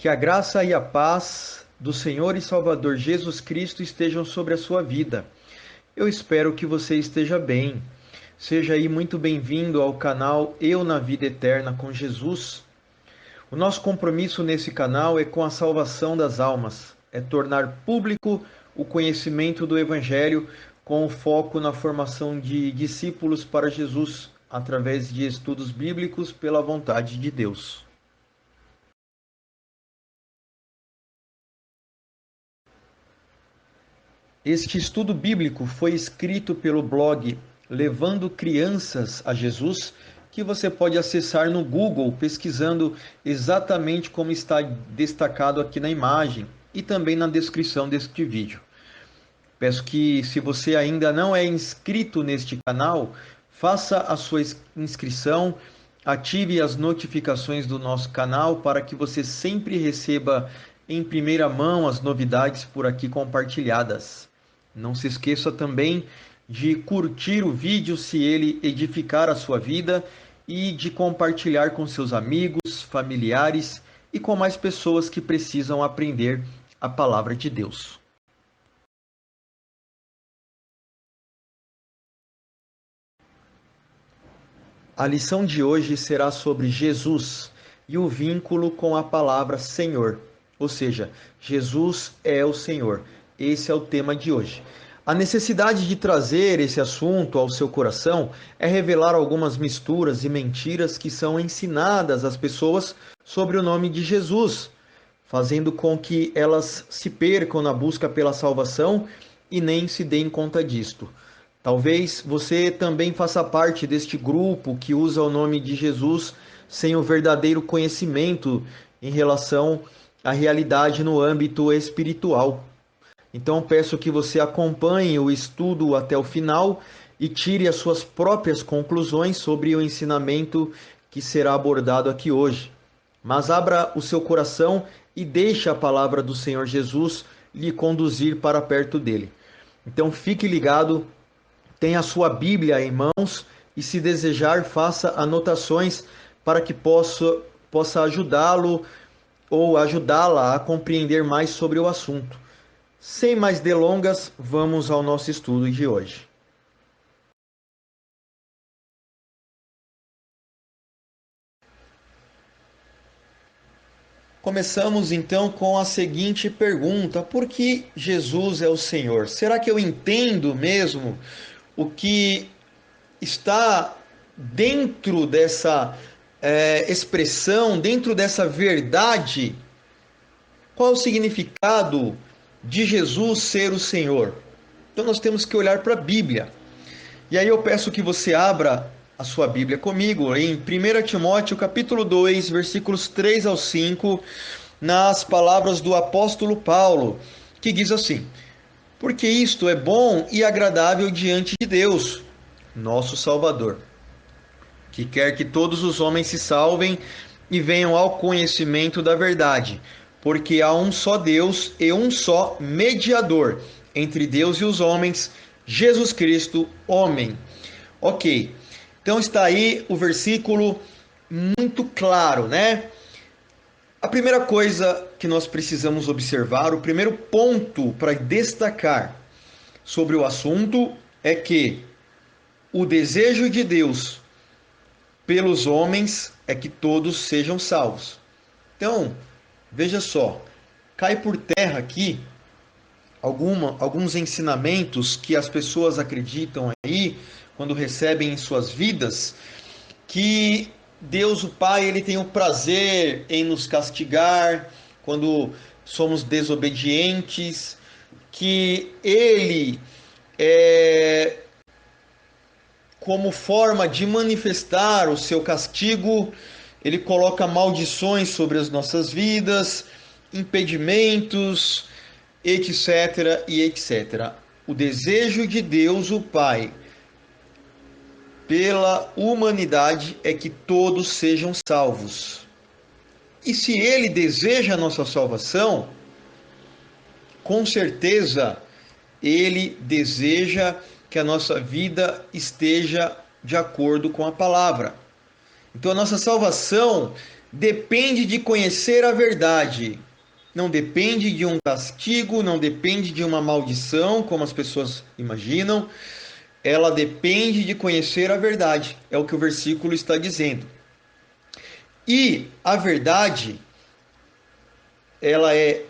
Que a graça e a paz do Senhor e Salvador Jesus Cristo estejam sobre a sua vida. Eu espero que você esteja bem. Seja aí muito bem-vindo ao canal Eu na Vida Eterna com Jesus. O nosso compromisso nesse canal é com a salvação das almas, é tornar público o conhecimento do Evangelho com foco na formação de discípulos para Jesus, através de estudos bíblicos pela vontade de Deus. Este estudo bíblico foi escrito pelo blog Levando Crianças a Jesus, que você pode acessar no Google pesquisando exatamente como está destacado aqui na imagem e também na descrição deste vídeo. Peço que, se você ainda não é inscrito neste canal, faça a sua inscrição, ative as notificações do nosso canal para que você sempre receba em primeira mão as novidades por aqui compartilhadas. Não se esqueça também de curtir o vídeo se ele edificar a sua vida e de compartilhar com seus amigos, familiares e com mais pessoas que precisam aprender a palavra de Deus. A lição de hoje será sobre Jesus e o vínculo com a palavra Senhor, ou seja, Jesus é o Senhor. Esse é o tema de hoje. A necessidade de trazer esse assunto ao seu coração é revelar algumas misturas e mentiras que são ensinadas às pessoas sobre o nome de Jesus, fazendo com que elas se percam na busca pela salvação e nem se deem conta disto. Talvez você também faça parte deste grupo que usa o nome de Jesus sem o verdadeiro conhecimento em relação à realidade no âmbito espiritual. Então peço que você acompanhe o estudo até o final e tire as suas próprias conclusões sobre o ensinamento que será abordado aqui hoje. Mas abra o seu coração e deixe a palavra do Senhor Jesus lhe conduzir para perto dele. Então fique ligado, tenha a sua Bíblia em mãos e, se desejar, faça anotações para que possa ajudá-lo ou ajudá-la a compreender mais sobre o assunto. Sem mais delongas, vamos ao nosso estudo de hoje. Começamos então com a seguinte pergunta: por que Jesus é o Senhor? Será que eu entendo mesmo o que está dentro dessa expressão, dentro dessa verdade? Qual é o significado de Jesus ser o Senhor? Então nós temos que olhar para a Bíblia. E aí eu peço que você abra a sua Bíblia comigo em 1 Timóteo capítulo 2, versículos 3 ao 5, nas palavras do apóstolo Paulo, que diz assim: porque isto é bom e agradável diante de Deus, nosso Salvador, que quer que todos os homens se salvem e venham ao conhecimento da verdade, porque há um só Deus e um só mediador entre Deus e os homens, Jesus Cristo, homem. Ok, então está aí o versículo muito claro, né? A primeira coisa que nós precisamos observar, o primeiro ponto para destacar sobre o assunto é que o desejo de Deus pelos homens é que todos sejam salvos. Então, veja só, cai por terra aqui alguns ensinamentos que as pessoas acreditam aí, quando recebem em suas vidas, que Deus o Pai ele tem o prazer em nos castigar quando somos desobedientes, que Ele, como forma de manifestar o seu castigo, Ele coloca maldições sobre as nossas vidas, impedimentos, etc. e etc. O desejo de Deus, o Pai, pela humanidade é que todos sejam salvos. E se Ele deseja a nossa salvação, com certeza Ele deseja que a nossa vida esteja de acordo com a palavra. Então a nossa salvação depende de conhecer a verdade. Não depende de um castigo, não depende de uma maldição, como as pessoas imaginam. Ela depende de conhecer a verdade. É o que o versículo está dizendo. E a verdade, ela é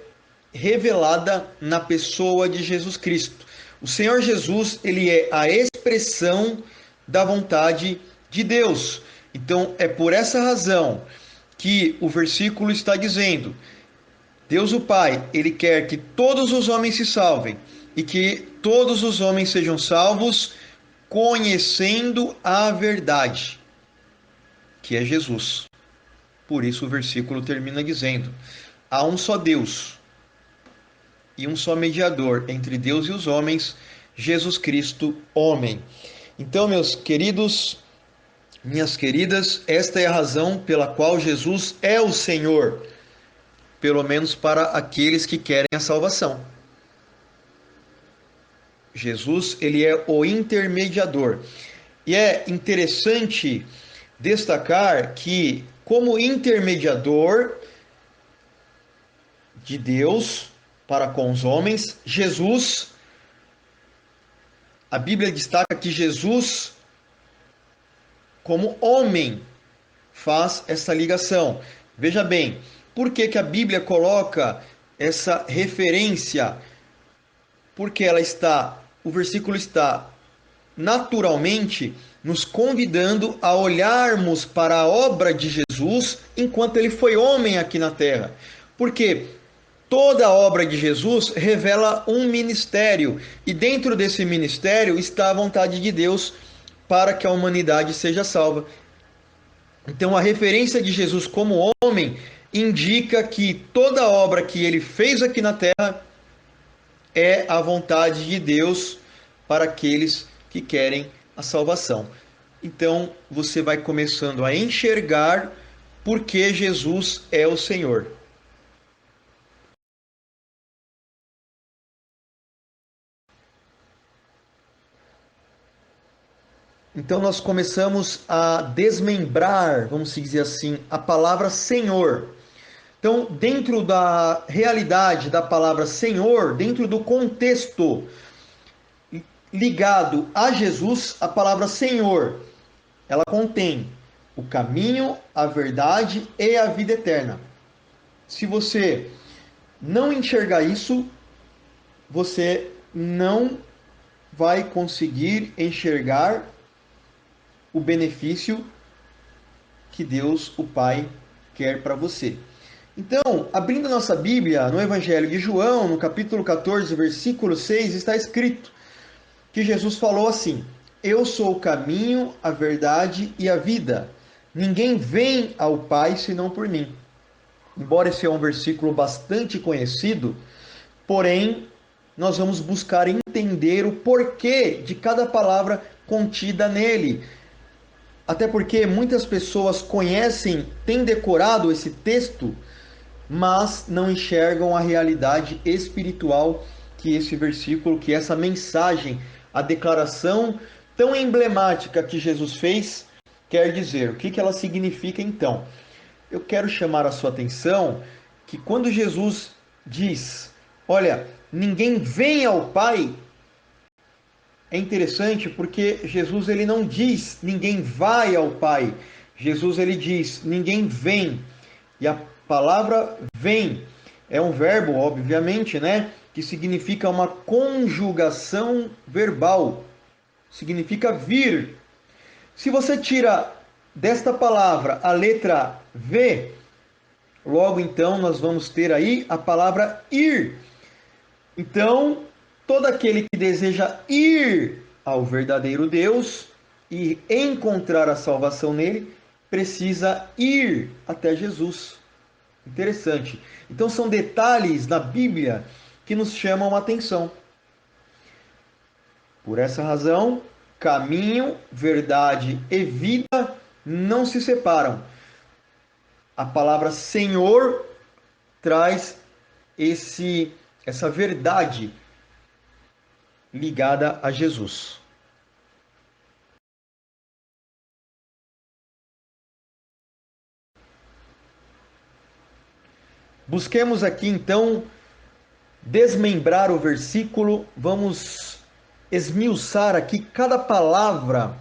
revelada na pessoa de Jesus Cristo. O Senhor Jesus, ele é a expressão da vontade de Deus. Então, é por essa razão que o versículo está dizendo: Deus o Pai, ele quer que todos os homens se salvem e que todos os homens sejam salvos conhecendo a verdade, que é Jesus. Por isso o versículo termina dizendo: há um só Deus e um só mediador entre Deus e os homens, Jesus Cristo, homem. Então, meus queridos, minhas queridas, esta é a razão pela qual Jesus é o Senhor, pelo menos para aqueles que querem a salvação. Jesus, ele é o intermediador. E é interessante destacar que, como intermediador de Deus para com os homens, Jesus, a Bíblia destaca que Jesus, como homem, faz essa ligação. Veja bem, por que a Bíblia coloca essa referência? Porque o versículo está naturalmente nos convidando a olharmos para a obra de Jesus enquanto ele foi homem aqui na terra. Porque toda a obra de Jesus revela um ministério, e dentro desse ministério está a vontade de Deus para que a humanidade seja salva. Então a referência de Jesus como homem indica que toda a obra que ele fez aqui na terra é a vontade de Deus para aqueles que querem a salvação. Então você vai começando a enxergar por que Jesus é o Senhor. Então nós começamos a desmembrar, vamos dizer assim, a palavra Senhor. Então, dentro da realidade da palavra Senhor, dentro do contexto ligado a Jesus, a palavra Senhor, ela contém o caminho, a verdade e a vida eterna. Se você não enxergar isso, você não vai conseguir enxergar o benefício que Deus, o Pai, quer para você. Então, abrindo nossa Bíblia, no Evangelho de João, no capítulo 14, versículo 6, está escrito que Jesus falou assim: eu sou o caminho, a verdade e a vida. Ninguém vem ao Pai senão por mim. Embora esse é um versículo bastante conhecido, porém, nós vamos buscar entender o porquê de cada palavra contida nele. Até porque muitas pessoas conhecem, têm decorado esse texto, mas não enxergam a realidade espiritual que esse versículo, que essa mensagem, a declaração tão emblemática que Jesus fez, quer dizer. O que ela significa então? Eu quero chamar a sua atenção que quando Jesus diz: olha, ninguém vem ao Pai, é interessante porque Jesus ele não diz ninguém vai ao Pai. Jesus ele diz ninguém vem. E a palavra vem é um verbo, obviamente, né, que significa uma conjugação verbal. Significa vir. Se você tira desta palavra a letra V, logo então nós vamos ter aí a palavra ir. Então, todo aquele que deseja ir ao verdadeiro Deus e encontrar a salvação nele, precisa ir até Jesus. Interessante. Então, são detalhes na Bíblia que nos chamam a atenção. Por essa razão, caminho, verdade e vida não se separam. A palavra Senhor traz essa verdade ligada a Jesus. Busquemos aqui então desmembrar o versículo, vamos esmiuçar aqui cada palavra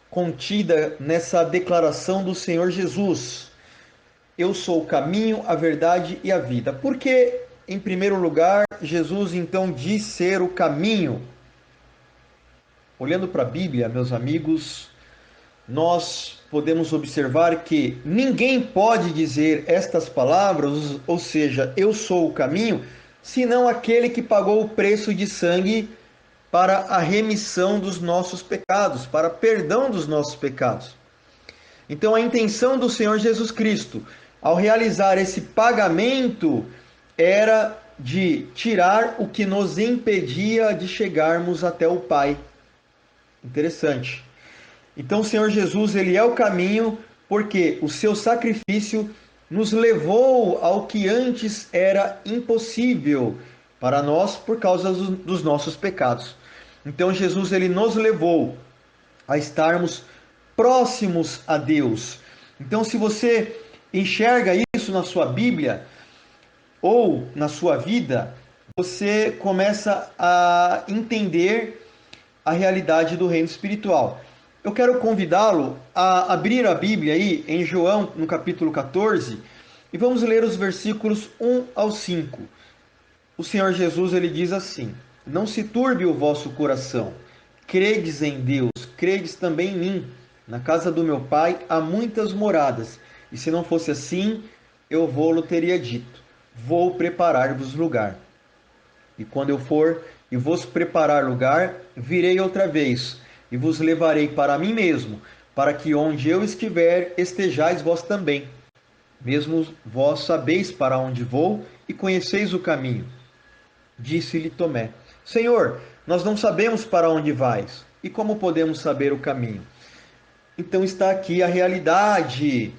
contida nessa declaração do Senhor Jesus. Eu sou o caminho, a verdade e a vida. Porque, em primeiro lugar, Jesus então diz ser o caminho? Olhando para a Bíblia, meus amigos, nós podemos observar que ninguém pode dizer estas palavras, ou seja, eu sou o caminho, senão aquele que pagou o preço de sangue para a remissão dos nossos pecados, para perdão dos nossos pecados. Então, a intenção do Senhor Jesus Cristo, ao realizar esse pagamento, era de tirar o que nos impedia de chegarmos até o Pai. Interessante. Então, o Senhor Jesus, ele é o caminho, porque o seu sacrifício nos levou ao que antes era impossível para nós por causa dos nossos pecados. Então, Jesus, ele nos levou a estarmos próximos a Deus. Então, se você enxerga isso na sua Bíblia ou na sua vida, você começa a entender a realidade do reino espiritual. Eu quero convidá-lo a abrir a Bíblia aí em João, no capítulo 14, e vamos ler os versículos 1 ao 5. O Senhor Jesus, ele diz assim: não se turbe o vosso coração, credes em Deus, credes também em mim. Na casa do meu Pai há muitas moradas, e se não fosse assim, eu vou-lo teria dito: vou preparar-vos lugar. E quando eu for e vos preparar lugar, virei outra vez, e vos levarei para mim mesmo, para que onde eu estiver, estejais vós também. Mesmo vós sabeis para onde vou e conheceis o caminho. Disse-lhe Tomé: Senhor, nós não sabemos para onde vais, e como podemos saber o caminho? Então está aqui a realidade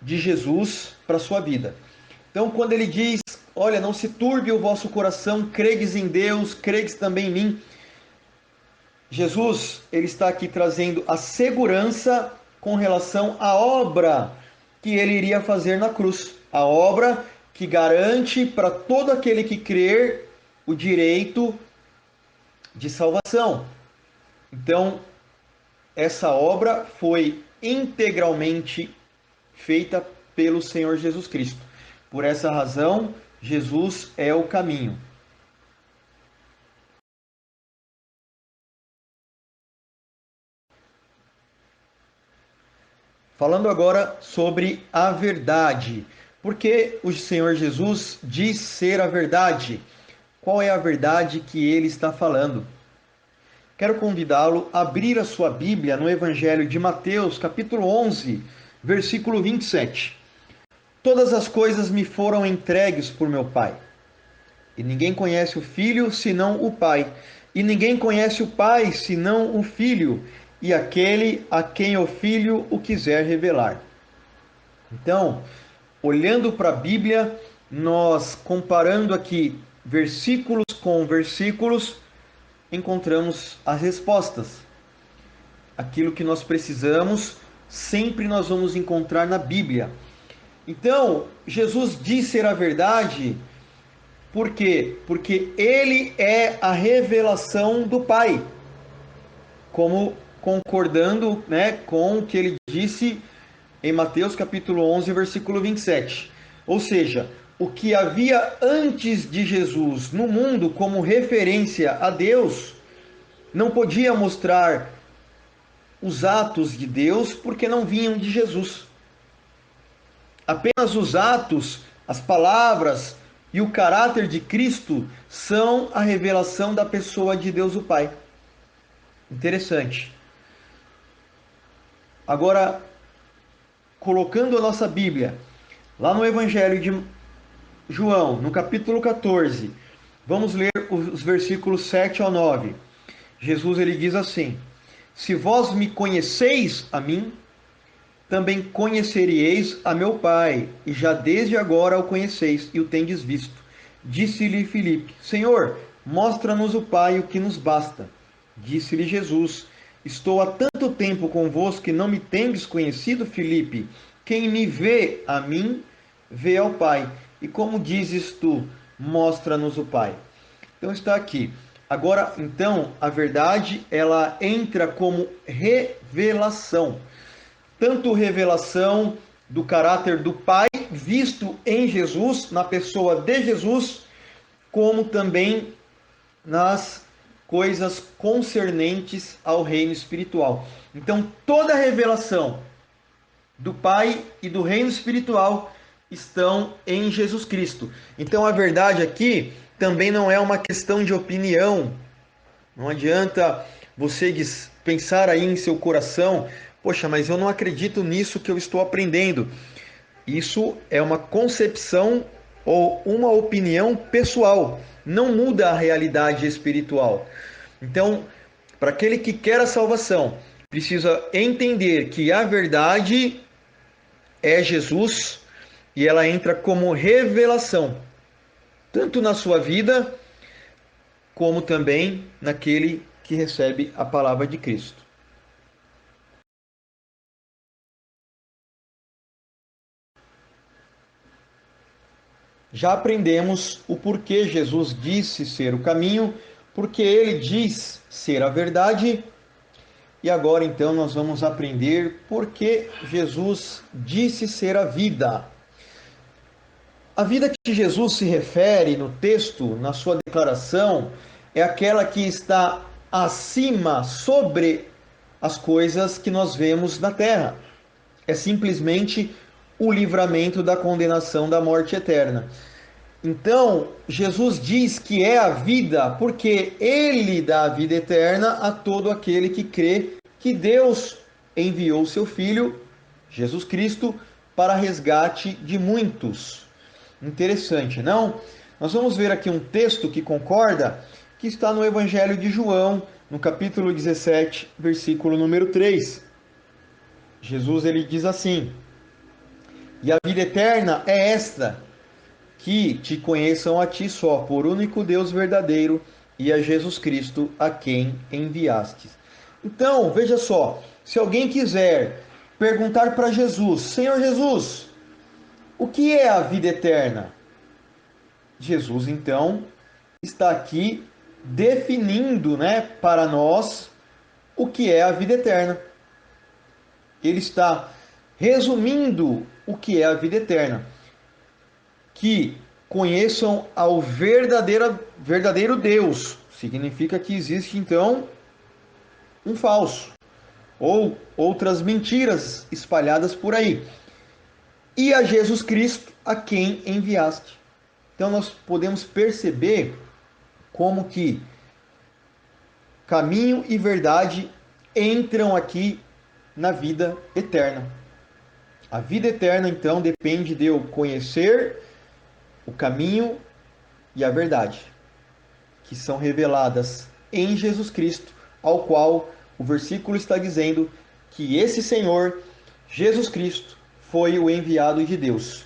de Jesus para a sua vida. Então, quando ele diz: olha, não se turbe o vosso coração, credes em Deus, credes também em mim. Jesus, ele está aqui trazendo a segurança com relação à obra que ele iria fazer na cruz. A obra que garante para todo aquele que crer o direito de salvação. Então, essa obra foi integralmente feita pelo Senhor Jesus Cristo. Por essa razão, Jesus é o caminho. Falando agora sobre a verdade. Porque o Senhor Jesus diz ser a verdade. Qual é a verdade que ele está falando? Quero convidá-lo a abrir a sua Bíblia no Evangelho de Mateus, capítulo 11, versículo 27. Todas as coisas me foram entregues por meu Pai. E ninguém conhece o Filho senão o Pai. E ninguém conhece o Pai senão o Filho, e aquele a quem o Filho o quiser revelar. Então, olhando para a Bíblia, nós comparando aqui versículos com versículos, encontramos as respostas. Aquilo que nós precisamos, sempre nós vamos encontrar na Bíblia. Então, Jesus diz ser a verdade, por quê? Porque ele é a revelação do Pai. Como concordando, com o que ele disse em Mateus capítulo 11, versículo 27. Ou seja, o que havia antes de Jesus no mundo como referência a Deus, não podia mostrar os atos de Deus porque não vinham de Jesus. Apenas os atos, as palavras e o caráter de Cristo são a revelação da pessoa de Deus o Pai. Interessante. Agora, colocando a nossa Bíblia lá no Evangelho de João, no capítulo 14, vamos ler os versículos 7 ao 9. Jesus, ele diz assim: se vós me conheceis a mim, também conheceríeis a meu Pai, e já desde agora o conheceis e o tendes visto. Disse-lhe Filipe: Senhor, mostra-nos o Pai, o que nos basta. Disse-lhe Jesus: estou há tanto tempo convosco que não me tendes conhecido, Filipe? Quem me vê a mim, vê ao Pai. E como dizes tu, mostra-nos o Pai. Então está aqui. Agora, então, a verdade, ela entra como revelação. Tanto revelação do caráter do Pai, visto em Jesus, na pessoa de Jesus, como também nas coisas concernentes ao reino espiritual. Então, toda a revelação do Pai e do reino espiritual estão em Jesus Cristo. Então, a verdade aqui também não é uma questão de opinião. Não adianta você pensar aí em seu coração, poxa, mas eu não acredito nisso que eu estou aprendendo. Isso é uma concepção ou uma opinião pessoal, não muda a realidade espiritual. Então, para aquele que quer a salvação, precisa entender que a verdade é Jesus e ela entra como revelação, tanto na sua vida, como também naquele que recebe a palavra de Cristo. Já aprendemos o porquê Jesus disse ser o caminho, porque ele diz ser a verdade. E agora então nós vamos aprender porque Jesus disse ser a vida. A vida que Jesus se refere no texto, na sua declaração, é aquela que está acima, sobre as coisas que nós vemos na terra. É simplesmente o livramento da condenação da morte eterna. Então, Jesus diz que é a vida porque ele dá a vida eterna a todo aquele que crê que Deus enviou seu Filho, Jesus Cristo, para resgate de muitos. Interessante, não? Nós vamos ver aqui um texto que concorda, que está no Evangelho de João, no capítulo 17, versículo número 3. Jesus ele diz assim: "E a vida eterna é esta, que te conheçam a ti só, por único Deus verdadeiro, e a Jesus Cristo, a quem enviastes." Então, veja só, se alguém quiser perguntar para Jesus: Senhor Jesus, o que é a vida eterna? Jesus, então, está aqui definindo, para nós o que é a vida eterna. Ele está resumindo o que é a vida eterna. Que conheçam ao verdadeiro Deus. Significa que existe, então, um falso. Ou outras mentiras espalhadas por aí. E a Jesus Cristo, a quem enviaste. Então nós podemos perceber como que caminho e verdade entram aqui na vida eterna. A vida eterna, então, depende de eu conhecer o caminho e a verdade, que são reveladas em Jesus Cristo, ao qual o versículo está dizendo que esse Senhor, Jesus Cristo, foi o enviado de Deus.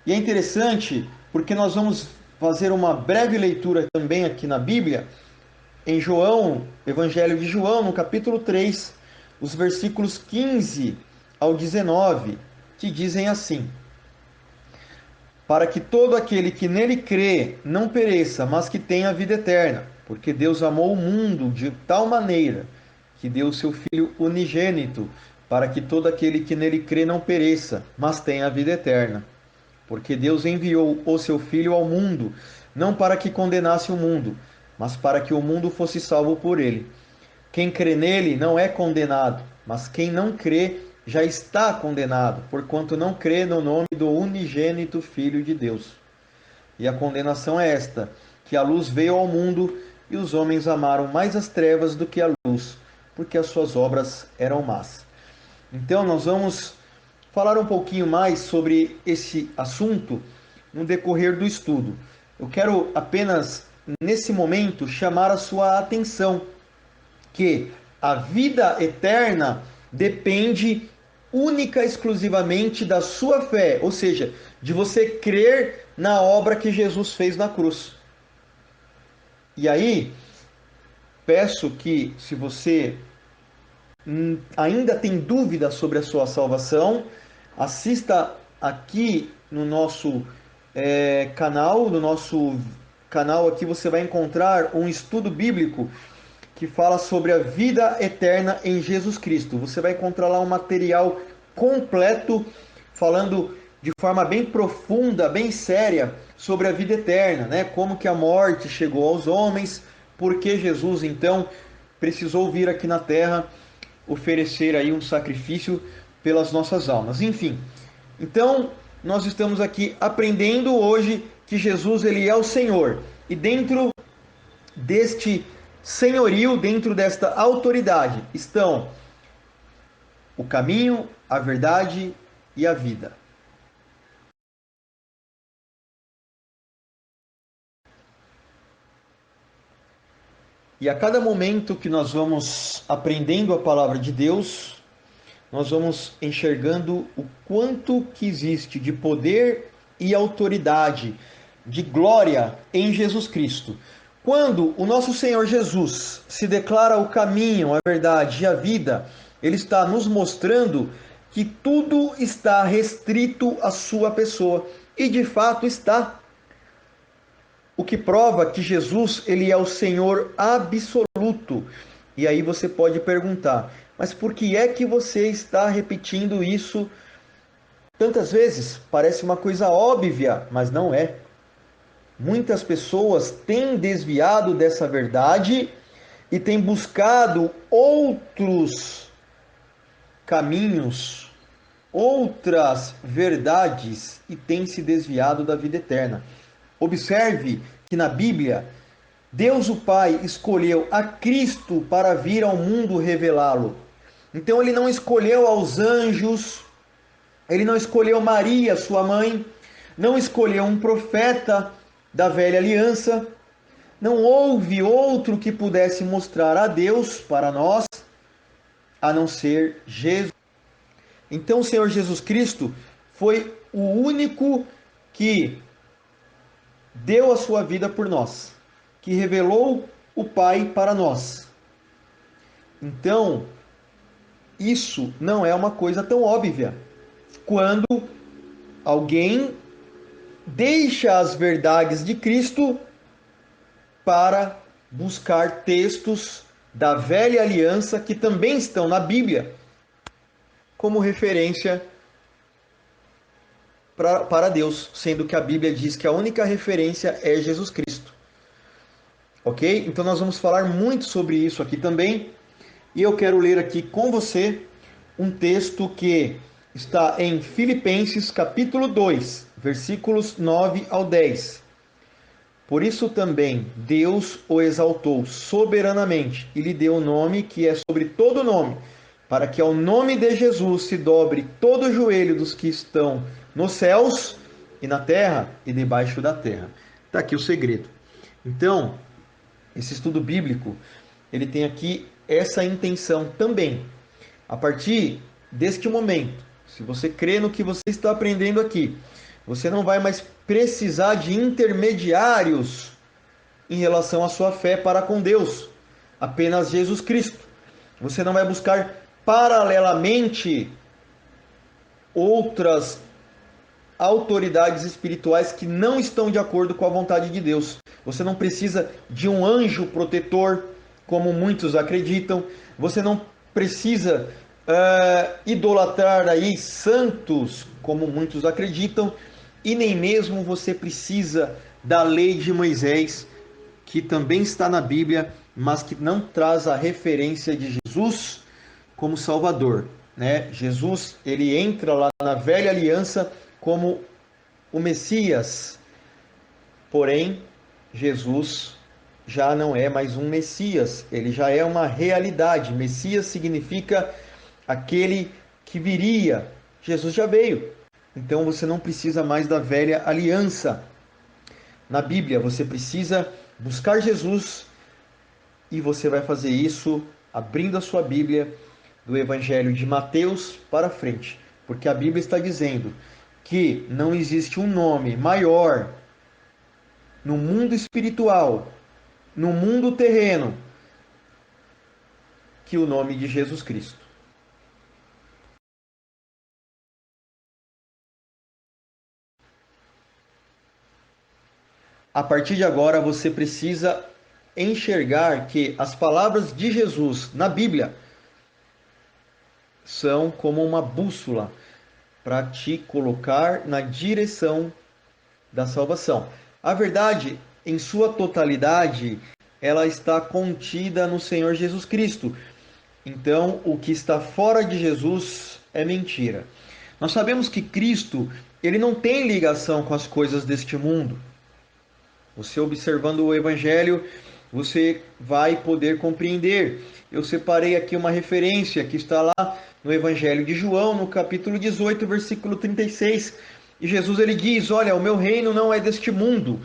E é interessante porque nós vamos fazer uma breve leitura também aqui na Bíblia, em João, Evangelho de João, no capítulo 3, os versículos 15 ao 19, que dizem assim: "Para que todo aquele que nele crê não pereça, mas que tenha vida eterna. Porque Deus amou o mundo de tal maneira que deu o seu Filho unigênito, para que todo aquele que nele crê não pereça, mas tenha a vida eterna. Porque Deus enviou o seu Filho ao mundo, não para que condenasse o mundo, mas para que o mundo fosse salvo por ele. Quem crê nele não é condenado, mas quem não crê já está condenado, porquanto não crê no nome do unigênito Filho de Deus. E a condenação é esta, que a luz veio ao mundo e os homens amaram mais as trevas do que a luz, porque as suas obras eram más." Então nós vamos falar um pouquinho mais sobre esse assunto no decorrer do estudo. Eu quero apenas, nesse momento, chamar a sua atenção que a vida eterna depende única e exclusivamente da sua fé, ou seja, de você crer na obra que Jesus fez na cruz. E aí, peço que, se você ainda tem dúvida sobre a sua salvação, assista aqui no nosso canal, no nosso canal aqui você vai encontrar um estudo bíblico que fala sobre a vida eterna em Jesus Cristo. Você vai encontrar lá um material completo falando de forma bem profunda, bem séria sobre a vida eterna, né? Como que a morte chegou aos homens, por que Jesus então precisou vir aqui na terra oferecer aí um sacrifício pelas nossas almas. Enfim, então nós estamos aqui aprendendo hoje que Jesus ele é o Senhor e dentro deste senhorio, dentro desta autoridade estão o caminho, a verdade e a vida. E a cada momento que nós vamos aprendendo a palavra de Deus, nós vamos enxergando o quanto que existe de poder e autoridade, de glória em Jesus Cristo. Quando o nosso Senhor Jesus se declara o caminho, a verdade e a vida, ele está nos mostrando que tudo está restrito à sua pessoa. E de fato está. O que prova que Jesus ele é o Senhor absoluto. E aí você pode perguntar, mas por que é que você está repetindo isso tantas vezes? Parece uma coisa óbvia, mas não é. Muitas pessoas têm desviado dessa verdade e têm buscado outros caminhos, outras verdades e têm se desviado da vida eterna. Observe que na Bíblia, Deus o Pai escolheu a Cristo para vir ao mundo revelá-lo. Então ele não escolheu aos anjos, ele não escolheu Maria, sua mãe, não escolheu um profeta da velha aliança. Não houve outro que pudesse mostrar a Deus para nós, a não ser Jesus. Então o Senhor Jesus Cristo foi o único que deu a sua vida por nós, que revelou o Pai para nós. Então, isso não é uma coisa tão óbvia. Quando alguém deixa as verdades de Cristo para buscar textos da velha aliança que também estão na Bíblia como referência para Deus, sendo que a Bíblia diz que a única referência é Jesus Cristo. Ok? Então nós vamos falar muito sobre isso aqui também. E eu quero ler aqui com você um texto que está em Filipenses capítulo 2, versículos 9 ao 10. Por isso também Deus o exaltou soberanamente e lhe deu o nome que é sobre todo nome, para que ao nome de Jesus se dobre todo o joelho dos que estão nos céus e na terra e debaixo da terra. Está aqui o segredo. Então, esse estudo bíblico, ele tem aqui essa intenção também. A partir deste momento, se você crê no que você está aprendendo aqui, você não vai mais precisar de intermediários em relação à sua fé para com Deus, apenas Jesus Cristo. Você não vai buscar paralelamente outras autoridades espirituais que não estão de acordo com a vontade de Deus. Você não precisa de um anjo protetor, como muitos acreditam. Você não precisa idolatrar aí santos, como muitos acreditam. E nem mesmo você precisa da lei de Moisés, que também está na Bíblia, mas que não traz a referência de Jesus como Salvador, né? Jesus, ele entra lá na velha aliança como o Messias. Porém, Jesus já não é mais um Messias, ele já é uma realidade. Messias significa aquele que viria. Jesus já veio. Então você não precisa mais da velha aliança. Na Bíblia, você precisa buscar Jesus e você vai fazer isso abrindo a sua Bíblia do Evangelho de Mateus para frente, porque a Bíblia está dizendo que não existe um nome maior no mundo espiritual, no mundo terreno, que o nome de Jesus Cristo. a partir de agora você precisa enxergar que as palavras de Jesus na Bíblia são como uma bússola para te colocar na direção da salvação. A verdade, em sua totalidade, ela está contida no Senhor Jesus Cristo. Então, o que está fora de Jesus é mentira. Nós sabemos que Cristo, ele não tem ligação com as coisas deste mundo. Você observando o Evangelho, você vai poder compreender. Eu separei aqui uma referência que está lá no Evangelho de João, no capítulo 18, versículo 36. E Jesus ele diz: olha, o meu reino não é deste mundo.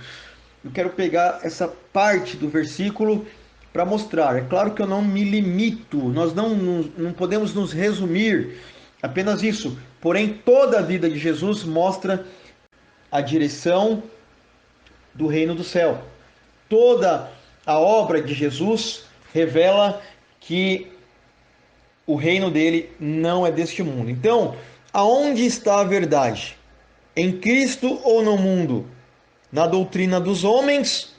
Eu quero pegar essa parte do versículo para mostrar. É claro que eu não me limito, nós não podemos nos resumir apenas isso. Porém, toda a vida de Jesus mostra a direção do reino do céu. Toda a obra de Jesus revela que o reino dele não é deste mundo. Então, aonde está a verdade? Em Cristo ou no mundo? Na doutrina dos homens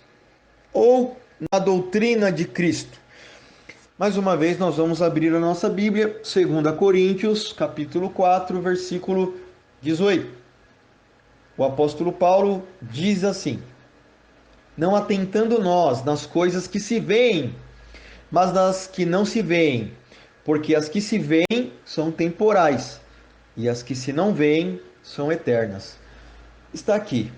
ou na doutrina de Cristo? Mais uma vez nós vamos abrir a nossa Bíblia, 2 Coríntios, capítulo 4, versículo 18. O apóstolo Paulo diz assim: não atentando nós nas coisas que se veem, mas nas que não se veem, porque as que se veem são temporais, e as que se não veem são eternas. Está aqui.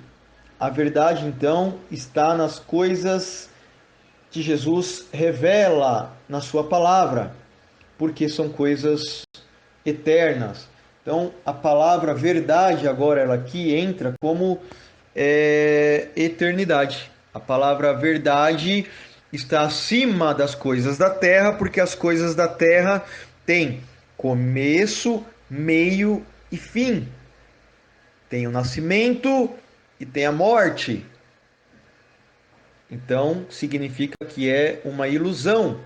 A verdade, então, está nas coisas que Jesus revela na sua palavra, porque são coisas eternas. Então, a palavra verdade, agora ela aqui entra como eternidade. A palavra verdade está acima das coisas da terra, porque as coisas da terra têm começo, meio e fim. Tem o nascimento e tem a morte. Então, significa que é uma ilusão.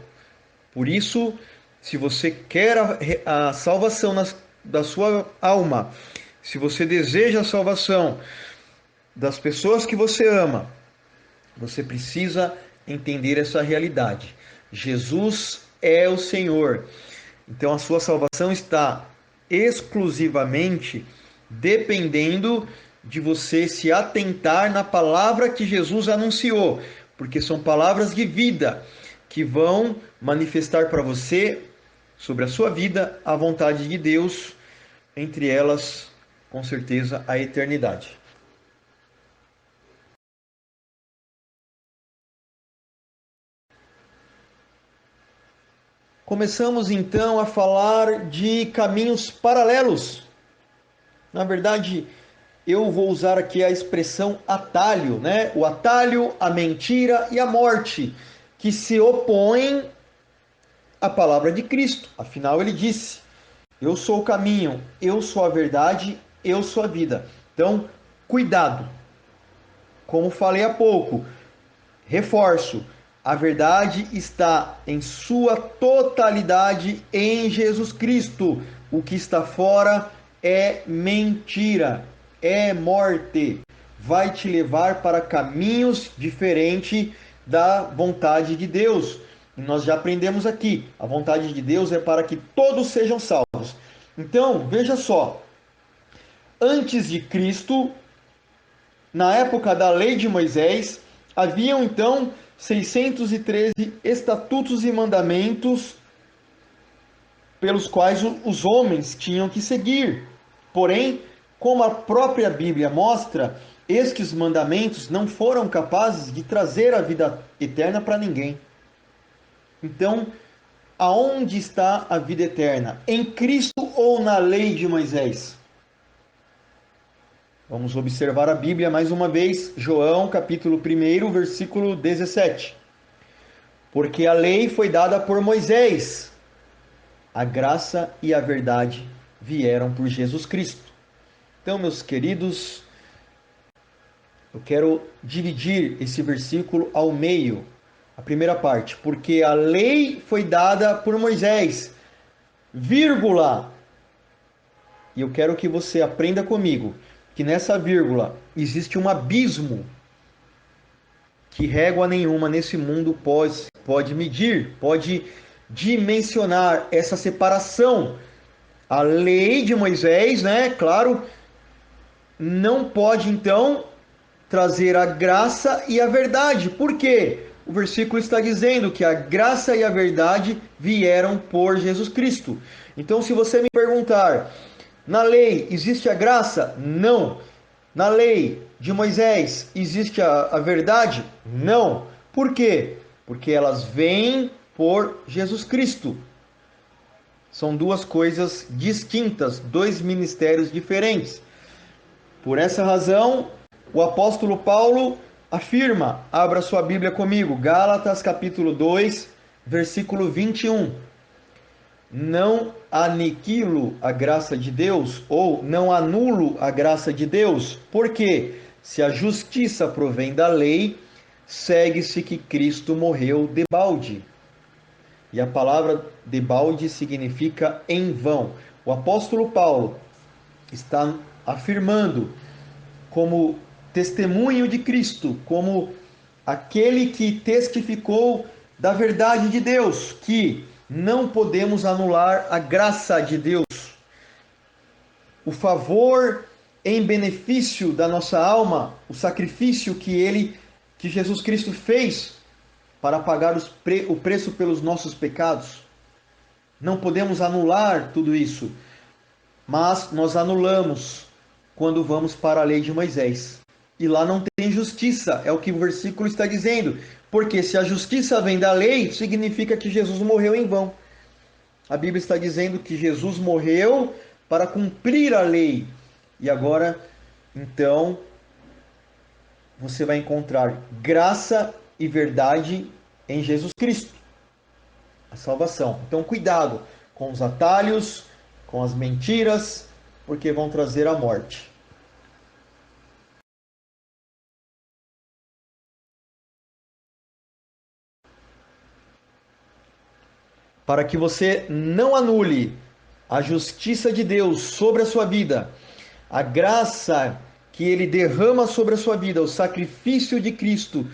Por isso, se você quer a salvação da sua alma, se você deseja a salvação das pessoas que você ama, você precisa entender essa realidade. Jesus é o Senhor. Então, a sua salvação está exclusivamente dependendo de você se atentar na palavra que Jesus anunciou, porque são palavras de vida que vão manifestar para você, sobre a sua vida, a vontade de Deus, entre elas, com certeza, a eternidade. Começamos então a falar de caminhos paralelos. Na verdade, eu vou usar aqui a expressão atalho, né? O atalho, a mentira e a morte, que se opõem à palavra de Cristo. Afinal, ele disse: eu sou o caminho, eu sou a verdade, eu sou a vida. Então, cuidado. Como falei há pouco, reforço, a verdade está em sua totalidade em Jesus Cristo. O que está fora é mentira, é morte. Vai te levar para caminhos diferentes da vontade de Deus. E nós já aprendemos aqui, a vontade de Deus é para que todos sejam salvos. Então, veja só, antes de Cristo, na época da lei de Moisés, haviam então 613 estatutos e mandamentos pelos quais os homens tinham que seguir. Porém, como a própria Bíblia mostra, estes mandamentos não foram capazes de trazer a vida eterna para ninguém. Então, aonde está a vida eterna? Em Cristo ou na lei de Moisés? Vamos observar a Bíblia mais uma vez, João capítulo 1, versículo 17. Porque a lei foi dada por Moisés, a graça e a verdade vieram por Jesus Cristo. Então, meus queridos, eu quero dividir esse versículo ao meio. A primeira parte, porque a lei foi dada por Moisés, vírgula. E eu quero que você aprenda comigo que nessa vírgula existe um abismo. que régua nenhuma nesse mundo pode medir, pode dimensionar essa separação. A lei de Moisés, né, claro, não pode então trazer a graça e a verdade. Por quê? O versículo está dizendo que a graça e a verdade vieram por Jesus Cristo. Então, se você me perguntar, na lei existe a graça? Não. Na lei de Moisés existe a verdade? Não. Por quê? Porque elas vêm por Jesus Cristo. São duas coisas distintas, dois ministérios diferentes. Por essa razão, o apóstolo Paulo afirma, abra sua Bíblia comigo, Gálatas capítulo 2, versículo 21. Não aniquilo a graça de Deus, ou não anulo a graça de Deus, porque se a justiça provém da lei, segue-se que Cristo morreu debalde. E a palavra debalde significa em vão. O apóstolo Paulo está afirmando como testemunho de Cristo, como aquele que testificou da verdade de Deus, que não podemos anular a graça de Deus, o favor em benefício da nossa alma, o sacrifício que Jesus Cristo fez para pagar o preço pelos nossos pecados. Não podemos anular tudo isso, mas nós anulamos quando vamos para a lei de Moisés. E lá não tem justiça, é o que o versículo está dizendo. Porque se a justiça vem da lei, significa que Jesus morreu em vão. A Bíblia está dizendo que Jesus morreu para cumprir a lei. E agora, então, você vai encontrar graça e verdade em Jesus Cristo, a salvação. Então, cuidado com os atalhos, com as mentiras, porque vão trazer a morte. Para que você não anule a justiça de Deus sobre a sua vida, a graça que Ele derrama sobre a sua vida, o sacrifício de Cristo,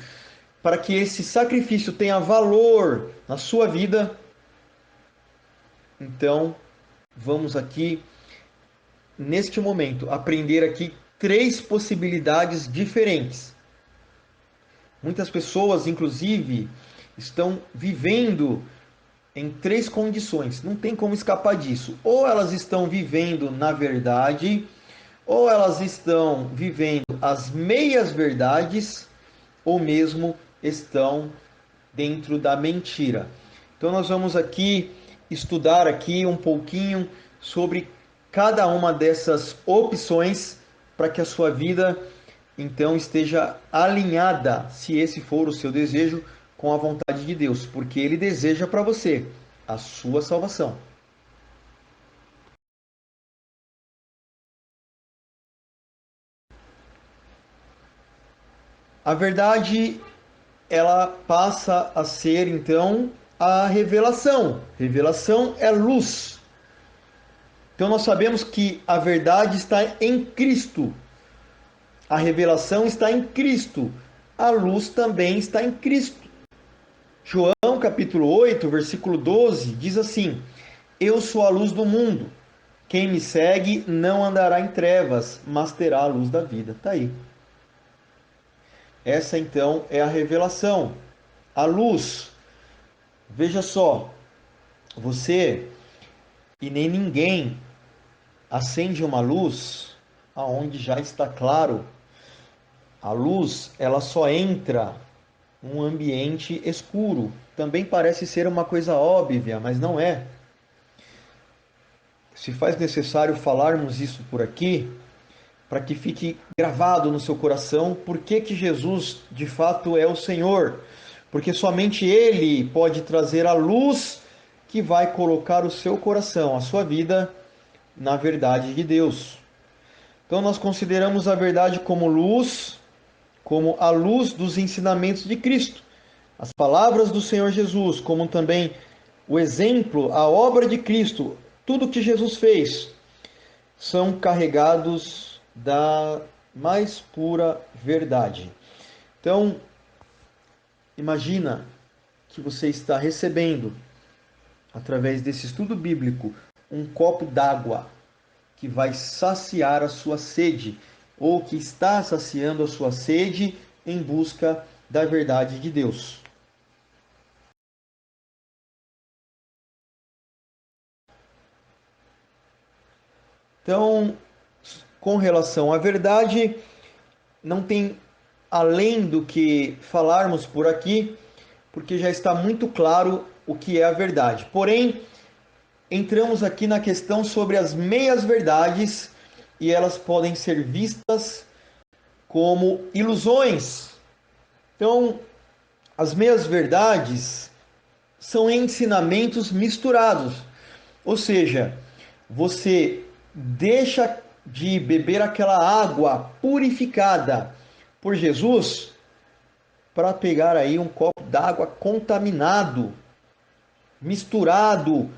para que esse sacrifício tenha valor na sua vida, então vamos aqui, neste momento, aprender aqui três possibilidades diferentes. Muitas pessoas, inclusive, estão vivendo em três condições. Não tem como escapar disso. Ou elas estão vivendo na verdade, ou elas estão vivendo as meias verdades, ou mesmo estão dentro da mentira. Então nós vamos aqui estudar aqui um pouquinho sobre cada uma dessas opções para que a sua vida então esteja alinhada, se esse for o seu desejo, com a vontade de Deus, porque Ele deseja para você a sua salvação. A verdade, ela passa a ser então a revelação. Revelação é luz. Então nós sabemos que a verdade está em Cristo. A revelação está em Cristo. A luz também está em Cristo. João capítulo 8, versículo 12, diz assim: Eu sou a luz do mundo. Quem me segue não andará em trevas, mas terá a luz da vida. Está aí. Essa então é a revelação. A luz. Veja só, você e nem ninguém acende uma luz aonde já está claro. A luz, ela só entra num ambiente escuro. Também parece ser uma coisa óbvia, mas não é. Se faz necessário falarmos isso por aqui, para que fique gravado no seu coração por que Jesus de fato é o Senhor. Porque somente Ele pode trazer a luz que vai colocar o seu coração, a sua vida, na verdade de Deus. Então nós consideramos a verdade como luz, como a luz dos ensinamentos de Cristo. As palavras do Senhor Jesus, como também o exemplo, a obra de Cristo, tudo que Jesus fez, são carregados da mais pura verdade. Então, Imagina que você está recebendo, através desse estudo bíblico, um copo d'água que vai saciar a sua sede, ou que está saciando a sua sede em busca da verdade de Deus. Então, com relação à verdade, não tem além do que falarmos por aqui, porque já está muito claro o que é a verdade. Porém, entramos aqui na questão sobre as meias-verdades e elas podem ser vistas como ilusões. Então, as meias-verdades são ensinamentos misturados, ou seja, você deixa de beber aquela água purificada por Jesus para pegar aí um copo d'água contaminado, misturado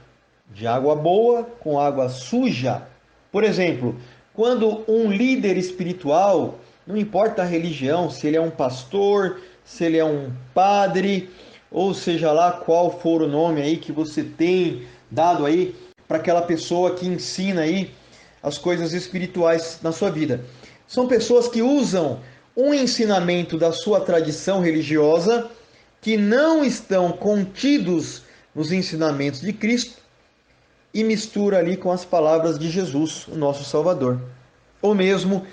de água boa com água suja. Por exemplo, quando um líder espiritual, não importa a religião, se ele é um pastor, se ele é um padre, ou seja lá qual for o nome aí que você tem dado aí para aquela pessoa que ensina aí as coisas espirituais na sua vida. São pessoas que usam um ensinamento da sua tradição religiosa que não estão contidos nos ensinamentos de Cristo e mistura ali com as palavras de Jesus, o nosso Salvador. Ou mesmo,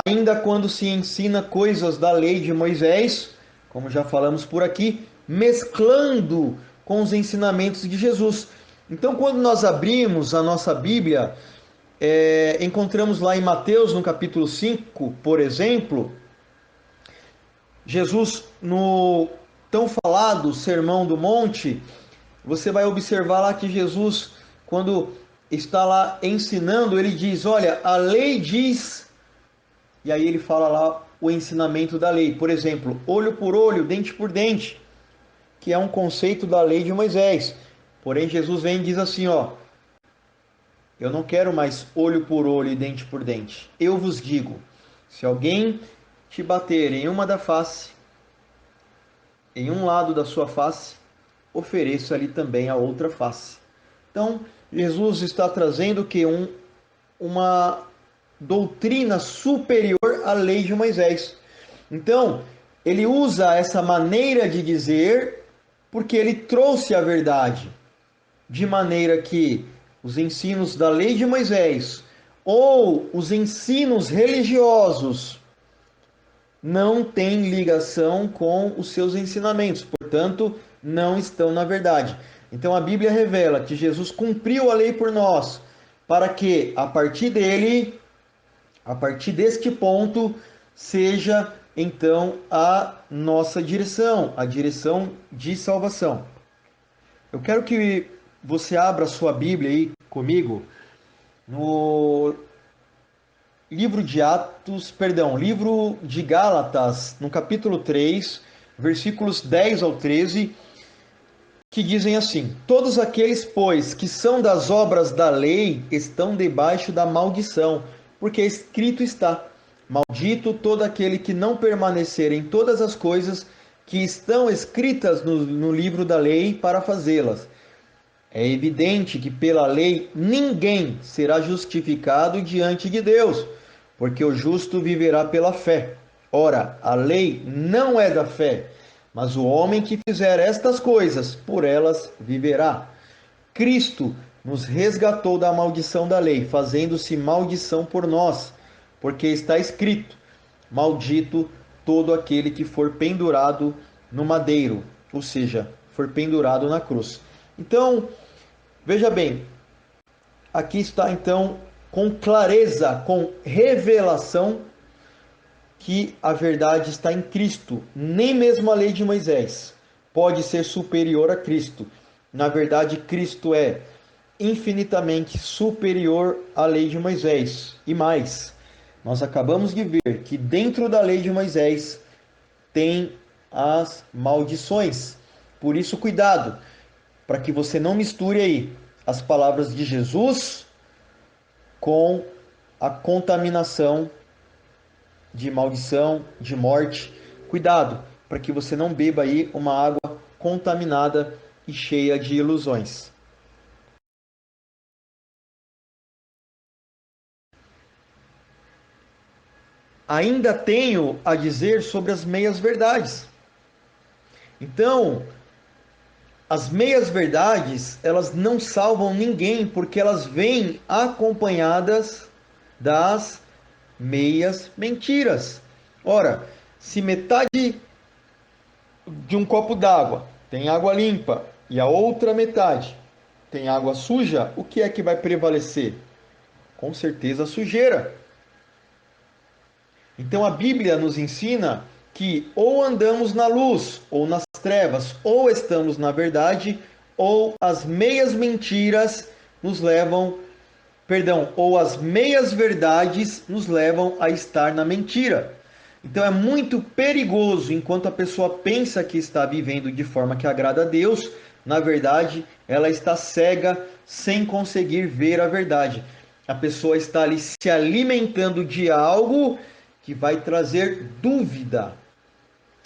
ainda quando se ensina coisas da lei de Moisés, como já falamos por aqui, mesclando com os ensinamentos de Jesus. Então, quando nós abrimos a nossa Bíblia, encontramos lá em Mateus, no capítulo 5, por exemplo, Jesus, no tão falado Sermão do Monte, você vai observar lá que Jesus, quando está lá ensinando, ele diz: olha, a lei diz, e aí ele fala lá o ensinamento da lei. Por exemplo, olho por olho, dente por dente, que é um conceito da lei de Moisés. Porém, Jesus vem e diz assim, ó: eu não quero mais olho por olho e dente por dente. Eu vos digo, se alguém te bater em uma da face, em um lado da sua face, ofereça-lhe também a outra face. Então, Jesus está trazendo que uma doutrina superior à lei de Moisés. Então, ele usa essa maneira de dizer porque ele trouxe a verdade, de maneira que os ensinos da lei de Moisés ou os ensinos religiosos não têm ligação com os seus ensinamentos, portanto, não estão na verdade. Então a Bíblia revela que Jesus cumpriu a lei por nós, para que a partir dele, a partir deste ponto, seja então a nossa direção, a direção de salvação. Eu quero que você abra a sua Bíblia aí comigo no livro de livro de Gálatas, no capítulo 3, versículos 10 ao 13, que dizem assim: todos aqueles, pois, que são das obras da lei, estão debaixo da maldição, porque escrito está: maldito todo aquele que não permanecer em todas as coisas que estão escritas no livro da lei para fazê-las. É evidente que pela lei ninguém será justificado diante de Deus, porque o justo viverá pela fé. Ora, a lei não é da fé, mas o homem que fizer estas coisas, por elas viverá. Cristo nos resgatou da maldição da lei, fazendo-se maldição por nós, porque está escrito: maldito todo aquele que for pendurado no madeiro, ou seja, for pendurado na cruz. Então, veja bem, aqui está então com clareza, com revelação, que a verdade está em Cristo. Nem mesmo a lei de Moisés pode ser superior a Cristo. Na verdade, Cristo é infinitamente superior à lei de Moisés. E mais, nós acabamos de ver que dentro da lei de Moisés tem as maldições. Por isso, cuidado, para que você não misture aí as palavras de Jesus com a contaminação de maldição, de morte. Cuidado, para que você não beba aí uma água contaminada e cheia de ilusões. Ainda tenho a dizer sobre as meias-verdades. Então, as meias-verdades, elas não salvam ninguém, porque elas vêm acompanhadas das meias-mentiras. Ora, se metade de um copo d'água tem água limpa e a outra metade tem água suja, o que é que vai prevalecer? Com certeza a sujeira. Então a Bíblia nos ensina que ou andamos na luz ou nas trevas, ou estamos na verdade, ou as meias mentiras nos levam, perdão, ou as meias verdades nos levam a estar na mentira. Então é muito perigoso enquanto a pessoa pensa que está vivendo de forma que agrada a Deus, na verdade ela está cega sem conseguir ver a verdade. A pessoa está ali se alimentando de algo que vai trazer dúvida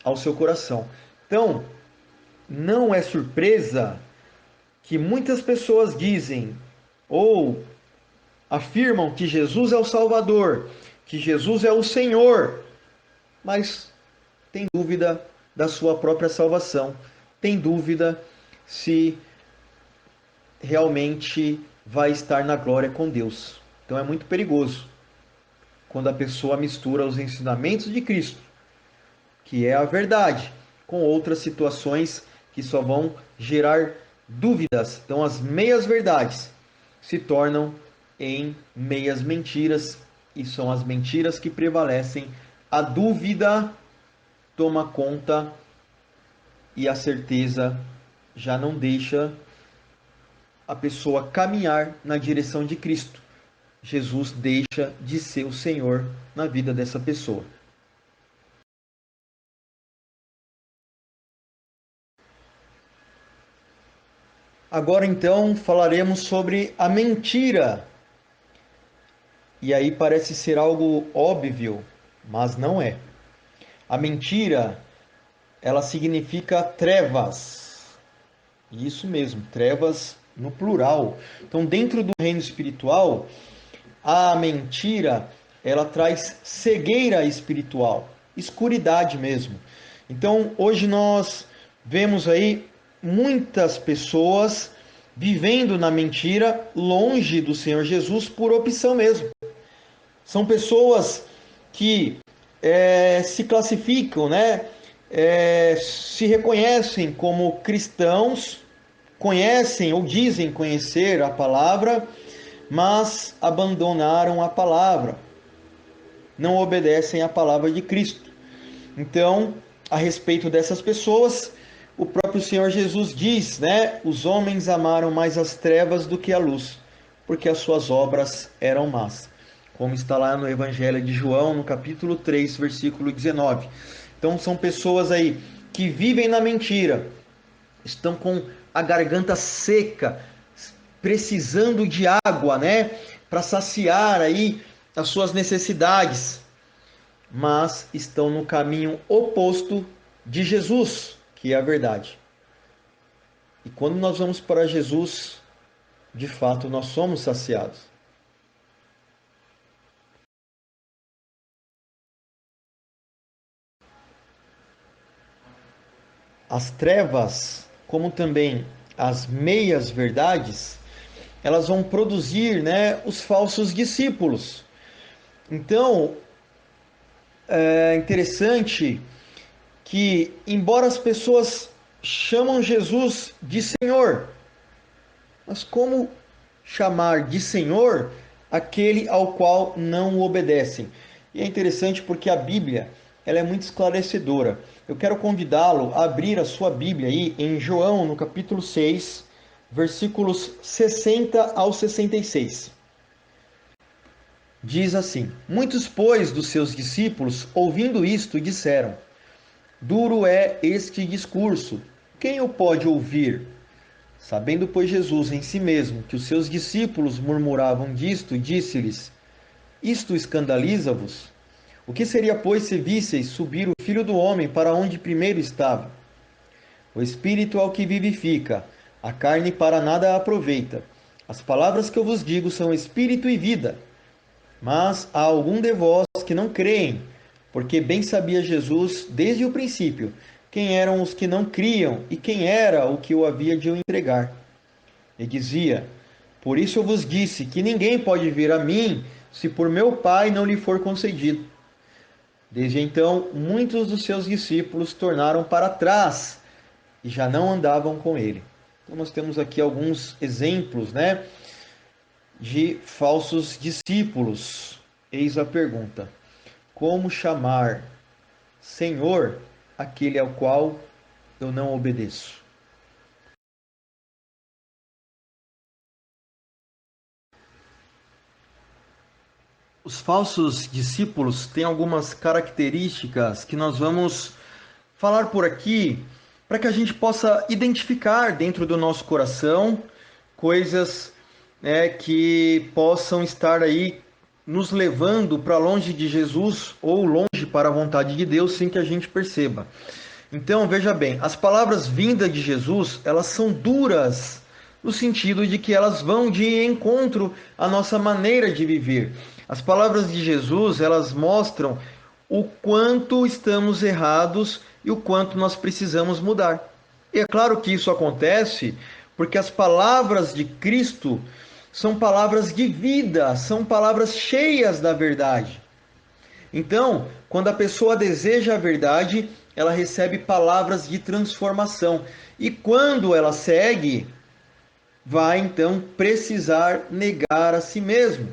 ao seu coração. Então, não é surpresa que muitas pessoas dizem ou afirmam que Jesus é o Salvador, que Jesus é o Senhor, mas tem dúvida da sua própria salvação, tem dúvida se realmente vai estar na glória com Deus. Então é muito perigoso quando a pessoa mistura os ensinamentos de Cristo, que é a verdade, com outras situações que só vão gerar dúvidas. Então as meias verdades se tornam em meias mentiras, e são as mentiras que prevalecem. A dúvida toma conta e a certeza já não deixa a pessoa caminhar na direção de Cristo. Jesus deixa de ser o Senhor na vida dessa pessoa. Agora então falaremos sobre a mentira. E aí parece ser algo óbvio, mas não é. A mentira, ela significa trevas. Isso mesmo, trevas no plural. Então, dentro do reino espiritual, a mentira, ela traz cegueira espiritual, escuridade mesmo. Então, hoje nós vemos aí muitas pessoas vivendo na mentira, longe do Senhor Jesus, por opção mesmo. São pessoas que se classificam, né? Se reconhecem como cristãos, conhecem ou dizem conhecer a palavra, mas abandonaram a palavra, não obedecem à palavra de Cristo. Então, a respeito dessas pessoas, o próprio Senhor Jesus diz, né? Os homens amaram mais as trevas do que a luz, porque as suas obras eram más. Como está lá no Evangelho de João, no capítulo 3, versículo 19. Então, são pessoas aí que vivem na mentira, estão com a garganta seca, precisando de água, né? Para saciar aí as suas necessidades, mas estão no caminho oposto de Jesus, que é a verdade. E quando nós vamos para Jesus, de fato nós somos saciados. As trevas, como também as meias verdades, elas vão produzir, né, os falsos discípulos. Então, é interessante que, embora as pessoas chamam Jesus de Senhor, mas como chamar de Senhor aquele ao qual não obedecem? E é interessante porque a Bíblia, ela é muito esclarecedora. Eu quero convidá-lo a abrir a sua Bíblia aí em João, no capítulo 6, versículos 60 ao 66. Diz assim: Muitos, pois, dos seus discípulos, ouvindo isto, disseram: Duro é este discurso, quem o pode ouvir? Sabendo, pois, Jesus em si mesmo que os seus discípulos murmuravam disto, disse-lhes: Isto escandaliza-vos? O que seria, pois, se visseis subir o Filho do Homem para onde primeiro estava. O Espírito é o que vivifica, a carne para nada a aproveita. As palavras que eu vos digo são Espírito e vida. Mas há algum de vós que não creem, porque bem sabia Jesus, desde o princípio, quem eram os que não criam e quem era o que o havia de o entregar. E dizia: por isso eu vos disse que ninguém pode vir a mim, se por meu Pai não lhe for concedido. Desde então, muitos dos seus discípulos tornaram para trás e já não andavam com ele. Então nós temos aqui alguns exemplos, né, de falsos discípulos. Eis a pergunta: como chamar Senhor aquele ao qual eu não obedeço? Os falsos discípulos têm algumas características que nós vamos falar por aqui para que a gente possa identificar dentro do nosso coração coisas, que possam estar aí nos levando para longe de Jesus ou longe para a vontade de Deus sem que a gente perceba. Então, veja bem, as palavras vindas de Jesus, elas são duras no sentido de que elas vão de encontro à nossa maneira de viver. As palavras de Jesus, elas mostram o quanto estamos errados e o quanto nós precisamos mudar. E é claro que isso acontece porque as palavras de Cristo são palavras de vida, são palavras cheias da verdade. Então, quando a pessoa deseja a verdade, ela recebe palavras de transformação. E quando ela segue, vai então precisar negar a si mesmo,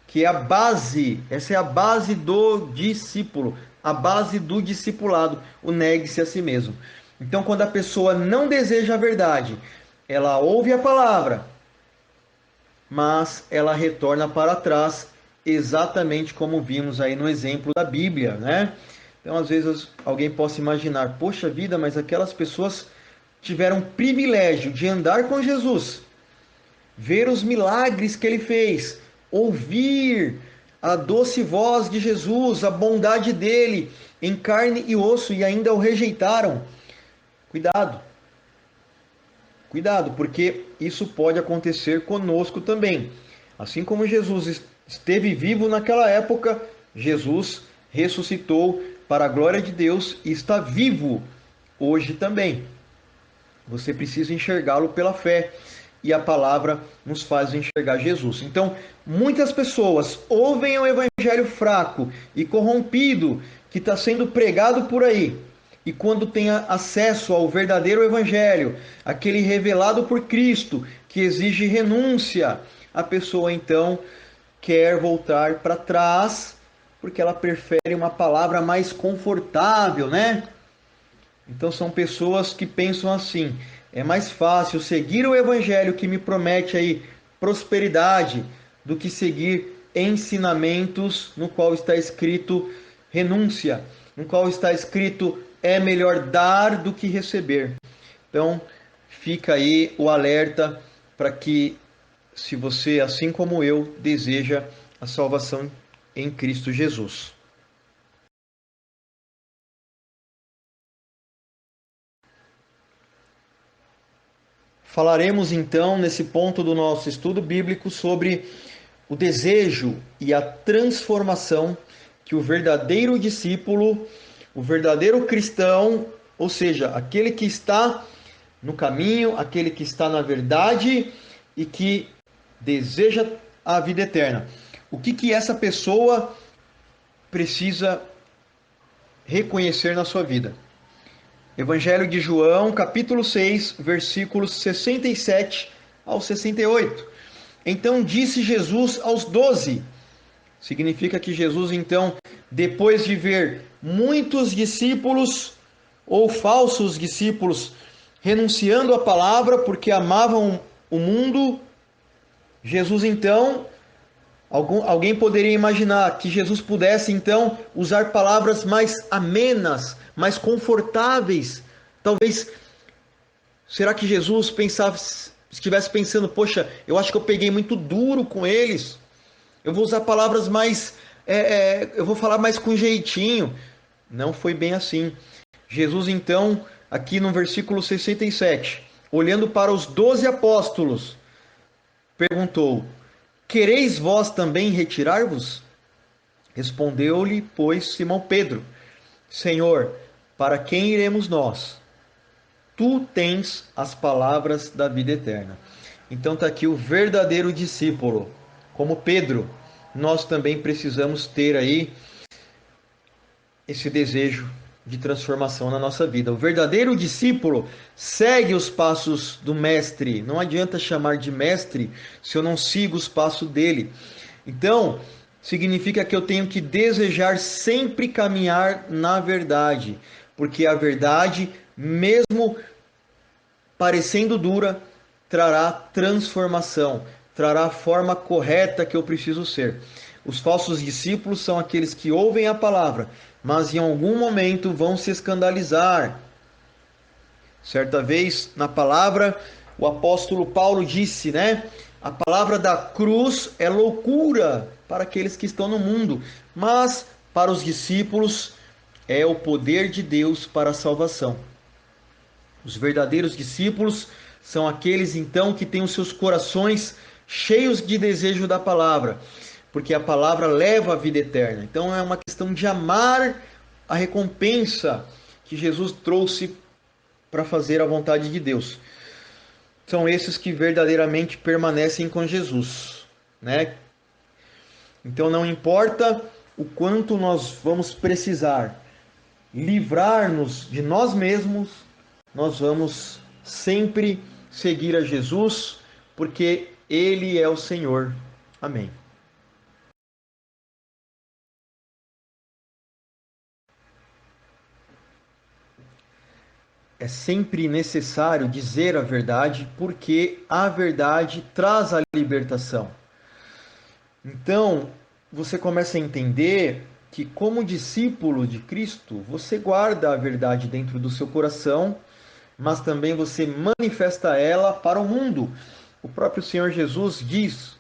que é a base, essa é a base do discípulo, a base do discipulado, o negue-se a si mesmo. Então, quando a pessoa não deseja a verdade, ela ouve a palavra, mas ela retorna para trás, exatamente como vimos aí no exemplo da Bíblia, né? Então, às vezes, alguém possa imaginar, poxa vida, mas aquelas pessoas tiveram o privilégio de andar com Jesus, ver os milagres que ele fez, ouvir a doce voz de Jesus, a bondade dele em carne e osso, e ainda o rejeitaram. Cuidado. Cuidado, porque isso pode acontecer conosco também. Assim como Jesus esteve vivo naquela época, Jesus ressuscitou para a glória de Deus e está vivo hoje também. Você precisa enxergá-lo pela fé. E a palavra nos faz enxergar Jesus. Então, muitas pessoas ouvem o evangelho fraco e corrompido que está sendo pregado por aí. E quando tem acesso ao verdadeiro evangelho, aquele revelado por Cristo, que exige renúncia, a pessoa então quer voltar para trás, porque ela prefere uma palavra mais confortável, né? Então são pessoas que pensam assim: é mais fácil seguir o evangelho que me promete aí prosperidade do que seguir ensinamentos no qual está escrito renúncia, no qual está escrito é melhor dar do que receber. Então fica aí o alerta para que, se você, assim como eu, deseja a salvação em Cristo Jesus. Falaremos então, nesse ponto do nosso estudo bíblico, sobre o desejo e a transformação que o verdadeiro discípulo, o verdadeiro cristão, ou seja, aquele que está no caminho, aquele que está na verdade e que deseja a vida eterna. O que essa pessoa precisa reconhecer na sua vida? Evangelho de João, capítulo 6, versículos 67 ao 68. Então disse Jesus aos 12. Significa que Jesus, então, depois de ver muitos discípulos ou falsos discípulos renunciando à palavra porque amavam o mundo, Jesus, então, alguém poderia imaginar que Jesus pudesse, então, usar palavras mais amenas, mais confortáveis. Talvez, será que Jesus estivesse pensando, poxa, eu acho que eu peguei muito duro com eles, eu vou usar palavras mais, eu vou falar mais com jeitinho. Não foi bem assim. Jesus, então, aqui no versículo 67, olhando para os 12 apóstolos, perguntou: Quereis vós também retirar-vos? Respondeu-lhe, pois, Simão Pedro: Senhor, para quem iremos nós? Tu tens as palavras da vida eterna. Então está aqui o verdadeiro discípulo. Como Pedro, nós também precisamos ter aí esse desejo de transformação na nossa vida. O verdadeiro discípulo segue os passos do mestre. Não adianta chamar de mestre se eu não sigo os passos dele. Então, significa que eu tenho que desejar sempre caminhar na verdade, porque a verdade, mesmo parecendo dura, trará transformação, trará a forma correta que eu preciso ser. Os falsos discípulos são aqueles que ouvem a palavra, mas em algum momento vão se escandalizar. Certa vez, na palavra, o apóstolo Paulo disse, né? A palavra da cruz é loucura para aqueles que estão no mundo, mas para os discípulos é o poder de Deus para a salvação. Os verdadeiros discípulos são aqueles então que têm os seus corações cheios de desejo da palavra, porque a palavra leva à vida eterna. Então é uma questão de amar a recompensa que Jesus trouxe para fazer a vontade de Deus. São esses que verdadeiramente permanecem com Jesus, né? Então não importa o quanto nós vamos precisar livrar-nos de nós mesmos, nós vamos sempre seguir a Jesus, porque Ele é o Senhor. Amém. É sempre necessário dizer a verdade, porque a verdade traz a libertação. Então, você começa a entender que, como discípulo de Cristo, você guarda a verdade dentro do seu coração, mas também você manifesta ela para o mundo. O próprio Senhor Jesus diz: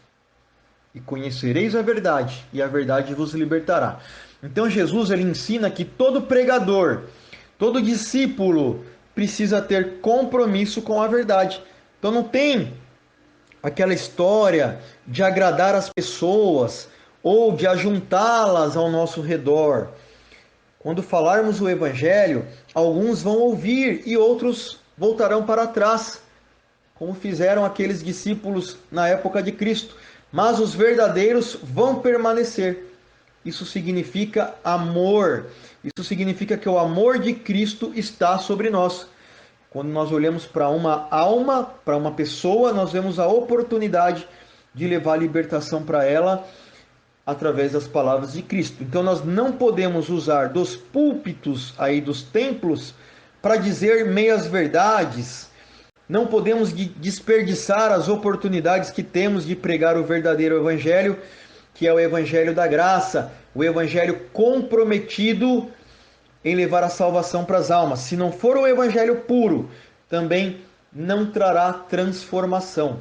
E conhecereis a verdade, e a verdade vos libertará. Então, Jesus ele ensina que todo pregador, todo discípulo precisa ter compromisso com a verdade. Então, não tem aquela história de agradar as pessoas ou de ajuntá-las ao nosso redor. Quando falarmos o Evangelho, alguns vão ouvir e outros voltarão para trás, como fizeram aqueles discípulos na época de Cristo. Mas os verdadeiros vão permanecer. Isso significa amor. Isso significa que o amor de Cristo está sobre nós. Quando nós olhamos para uma alma, para uma pessoa, nós vemos a oportunidade de levar a libertação para ela através das palavras de Cristo. Então nós não podemos usar dos púlpitos aí dos templos para dizer meias verdades. Não podemos desperdiçar as oportunidades que temos de pregar o verdadeiro evangelho, que é o evangelho da graça, o evangelho comprometido em levar a salvação para as almas. Se não for o evangelho puro, também não trará transformação.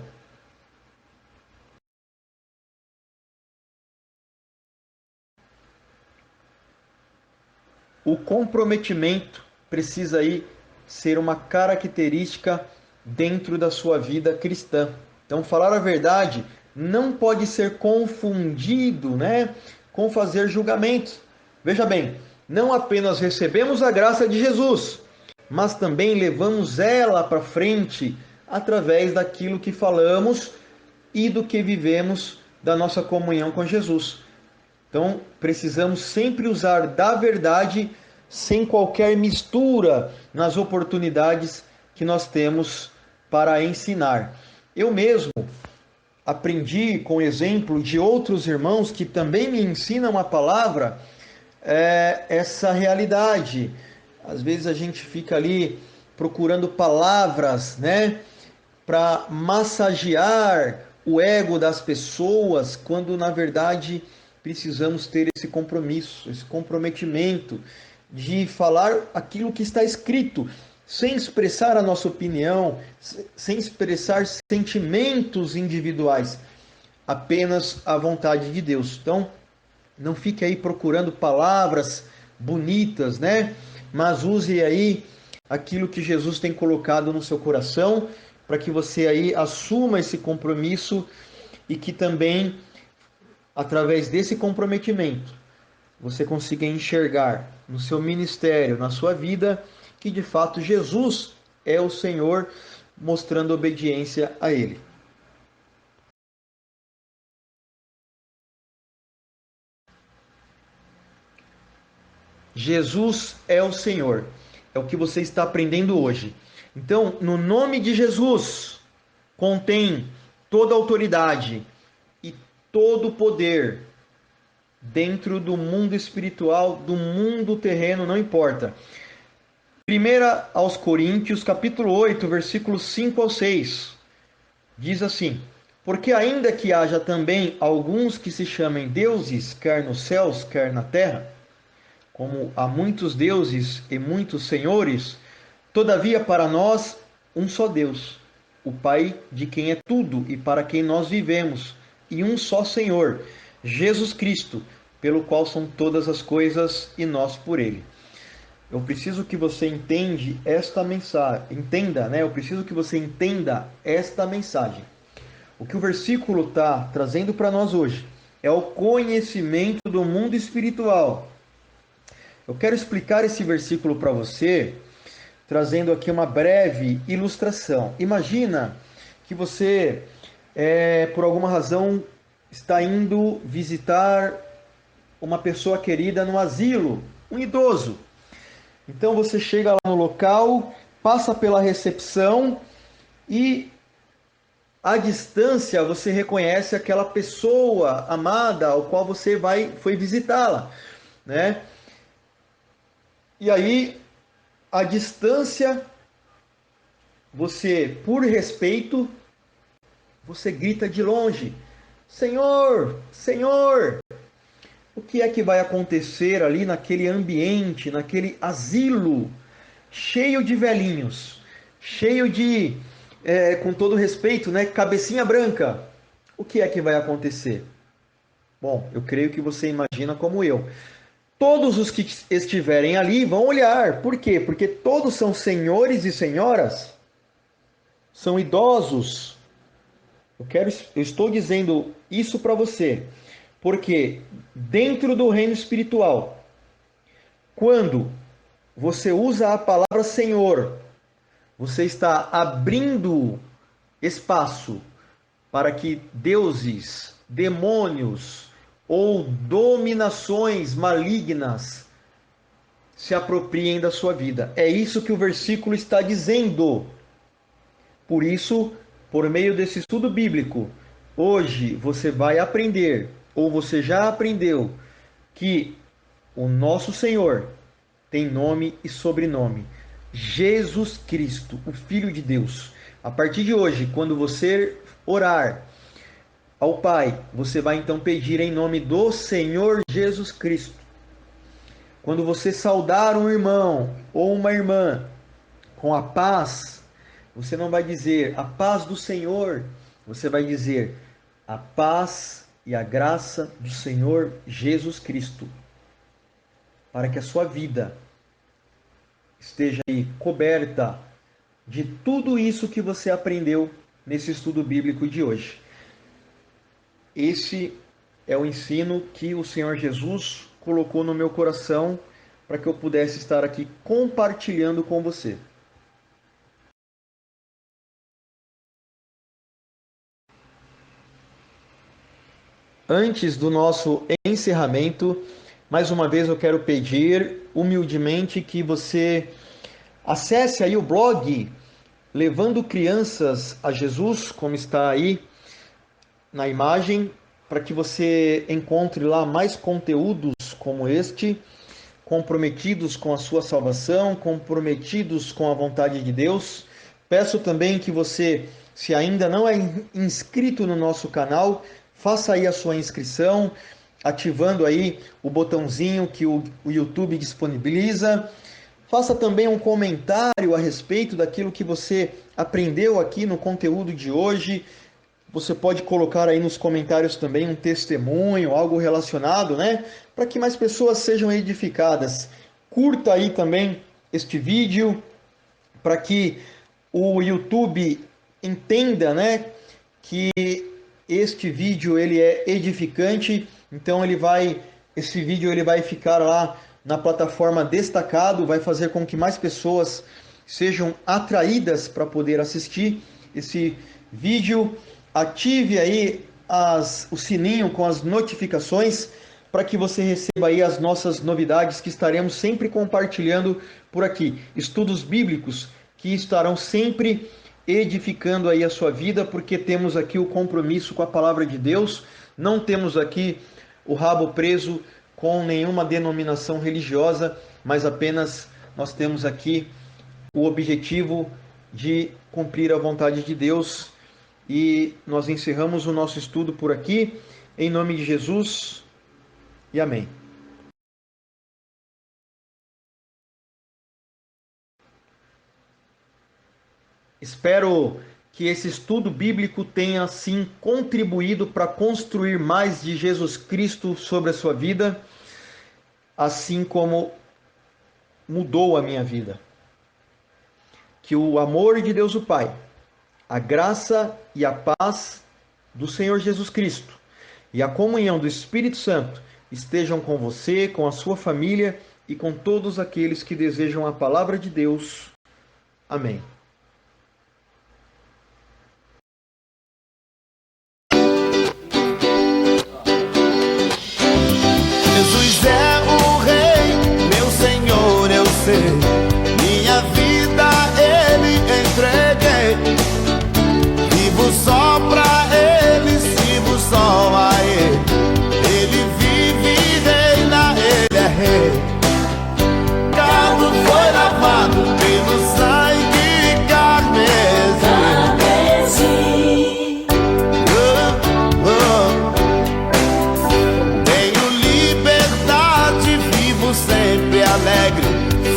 O comprometimento precisa aí ser uma característica dentro da sua vida cristã. Então, falar a verdade não pode ser confundido, né, com fazer julgamentos. Veja bem, não apenas recebemos a graça de Jesus, mas também levamos ela para frente através daquilo que falamos e do que vivemos da nossa comunhão com Jesus. Então, precisamos sempre usar da verdade sem qualquer mistura nas oportunidades que nós temos para ensinar. Eu mesmo aprendi com o exemplo de outros irmãos que também me ensinam a palavra, essa realidade. Às vezes a gente fica ali procurando palavras, né, para massagear o ego das pessoas, quando na verdade precisamos ter esse compromisso, esse comprometimento de falar aquilo que está escrito, sem expressar a nossa opinião, sem expressar sentimentos individuais, apenas a vontade de Deus. Então, não fique aí procurando palavras bonitas, né? Mas use aí aquilo que Jesus tem colocado no seu coração, para que você aí assuma esse compromisso e que também, através desse comprometimento, você consiga enxergar no seu ministério, na sua vida, que de fato Jesus é o Senhor, mostrando obediência a Ele. Jesus é o Senhor. É o que você está aprendendo hoje. Então, no nome de Jesus, contém toda a autoridade e todo o poder dentro do mundo espiritual, do mundo terreno, não importa. 1 aos Coríntios, capítulo 8, versículos 5 ao 6, diz assim: porque ainda que haja também alguns que se chamem deuses, quer nos céus, quer na terra, como há muitos deuses e muitos senhores, todavia para nós um só Deus, o Pai de quem é tudo e para quem nós vivemos, e um só Senhor, Jesus Cristo, pelo qual são todas as coisas e nós por Ele. Eu preciso que você entenda, né? Eu preciso que você entenda esta mensagem. O que o versículo está trazendo para nós hoje é o conhecimento do mundo espiritual. Eu quero explicar esse versículo para você, trazendo aqui uma breve ilustração. Imagina que você, por alguma razão, está indo visitar uma pessoa querida no asilo, um idoso. Então você chega lá no local, passa pela recepção e à distância você reconhece aquela pessoa amada ao qual você foi visitá-la, né? E aí, à distância, você, por respeito, você grita de longe: Senhor, Senhor! O que é que vai acontecer ali naquele ambiente, naquele asilo, cheio de velhinhos, cheio de, com todo respeito, né, cabecinha branca? O que é que vai acontecer? Bom, eu creio que você imagina como eu. Todos os que estiverem ali vão olhar. Por quê? Porque todos são senhores e senhoras, são idosos. Eu estou dizendo isso para você, porque dentro do reino espiritual, quando você usa a palavra Senhor, você está abrindo espaço para que deuses, demônios ou dominações malignas se apropriem da sua vida. É isso que o versículo está dizendo. Por isso, por meio desse estudo bíblico, hoje você vai aprender, ou você já aprendeu, que o nosso Senhor tem nome e sobrenome: Jesus Cristo, o Filho de Deus. A partir de hoje, quando você orar ao Pai, você vai então pedir em nome do Senhor Jesus Cristo. Quando você saudar um irmão ou uma irmã com a paz, você não vai dizer a paz do Senhor, você vai dizer a paz e a graça do Senhor Jesus Cristo, para que a sua vida esteja aí coberta de tudo isso que você aprendeu nesse estudo bíblico de hoje. Esse é o ensino que o Senhor Jesus colocou no meu coração para que eu pudesse estar aqui compartilhando com você. Antes do nosso encerramento, mais uma vez eu quero pedir humildemente que você acesse aí o blog Levando Crianças a Jesus, como está aí na imagem, para que você encontre lá mais conteúdos como este, comprometidos com a sua salvação, comprometidos com a vontade de Deus. Peço também que você, se ainda não é inscrito no nosso canal, faça aí a sua inscrição, ativando aí o botãozinho que o YouTube disponibiliza. Faça também um comentário a respeito daquilo que você aprendeu aqui no conteúdo de hoje. você pode colocar aí nos comentários também um testemunho, algo relacionado, né? Para que mais pessoas sejam edificadas. Curta aí também este vídeo, para que o YouTube entenda, né, que este vídeo ele é edificante, então esse vídeo ele vai ficar lá na plataforma destacado, vai fazer com que mais pessoas sejam atraídas para poder assistir esse vídeo. Ative aí o sininho com as notificações para que você receba aí as nossas novidades que estaremos sempre compartilhando por aqui. Estudos bíblicos que estarão sempre edificando aí a sua vida, porque temos aqui o compromisso com a palavra de Deus, não temos aqui o rabo preso com nenhuma denominação religiosa, mas apenas nós temos aqui o objetivo de cumprir a vontade de Deus. E nós encerramos o nosso estudo por aqui, em nome de Jesus, e amém. Espero que esse estudo bíblico tenha, sim, contribuído para construir mais de Jesus Cristo sobre a sua vida, assim como mudou a minha vida. Que o amor de Deus o Pai, a graça e a paz do Senhor Jesus Cristo e a comunhão do Espírito Santo estejam com você, com a sua família e com todos aqueles que desejam a palavra de Deus. Amém. Jesus é o Rei, meu Senhor, eu sei. Minha vida Ele entreguei. Vivo só pra Ele, sirvo só a Ele. Ele vive e reina, Ele é Rei. Pecado foi lavado pelo sangue carmesim. Sempre alegre,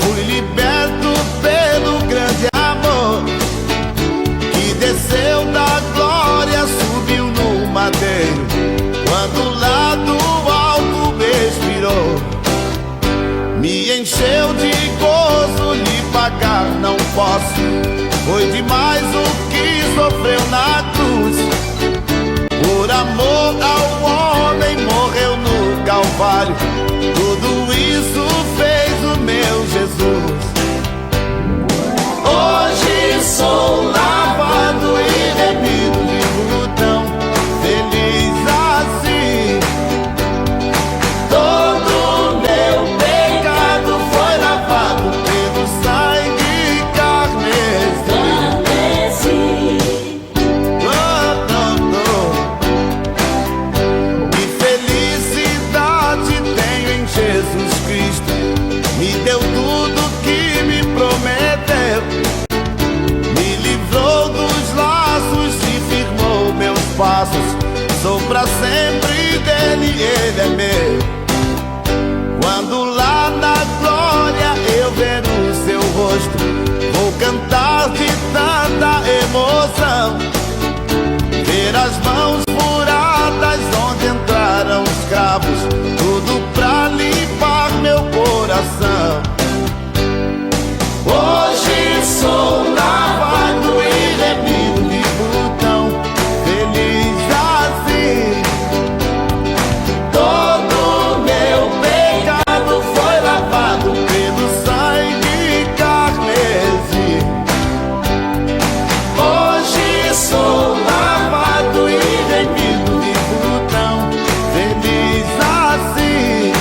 fui liberto pelo grande amor que desceu da glória, subiu no madeiro, quando lá do alto me inspirou, me encheu de gozo, lhe pagar não posso, foi demais o que sofreu na cruz, por amor ao homem morreu no Calvário. Tudo isso fez o meu Jesus. Hoje sou lavado e remido, vivo tão feliz assim. Todo meu pecado foi lavado pelo sangue carmesim. Que felicidade tenho em Jesus Cristo, me deu tudo que me prometeu, me livrou dos laços e firmou meus passos, sou pra sempre dele, ele é meu. Quando lá na glória eu ver o seu rosto, vou cantar de tanta emoção, ver as mãos furadas onde entraram os cravos, tudo pra limpar meu coração. Hoje sou lavado e remido, vivo tão feliz assim. Todo meu pecado foi lavado pelo sangue carmesim. Hoje sou lavado e remido, vivo tão feliz assim.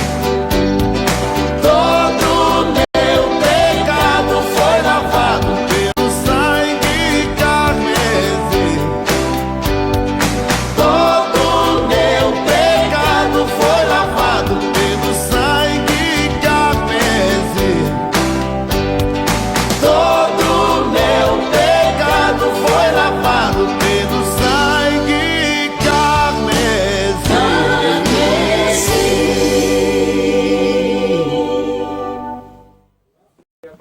Todo meu pecado foi lavado pelo sangue carmesim. Todo meu pecado foi lavado pelo sangue carmesim. Todo meu pecado foi lavado pelo sangue carmesim.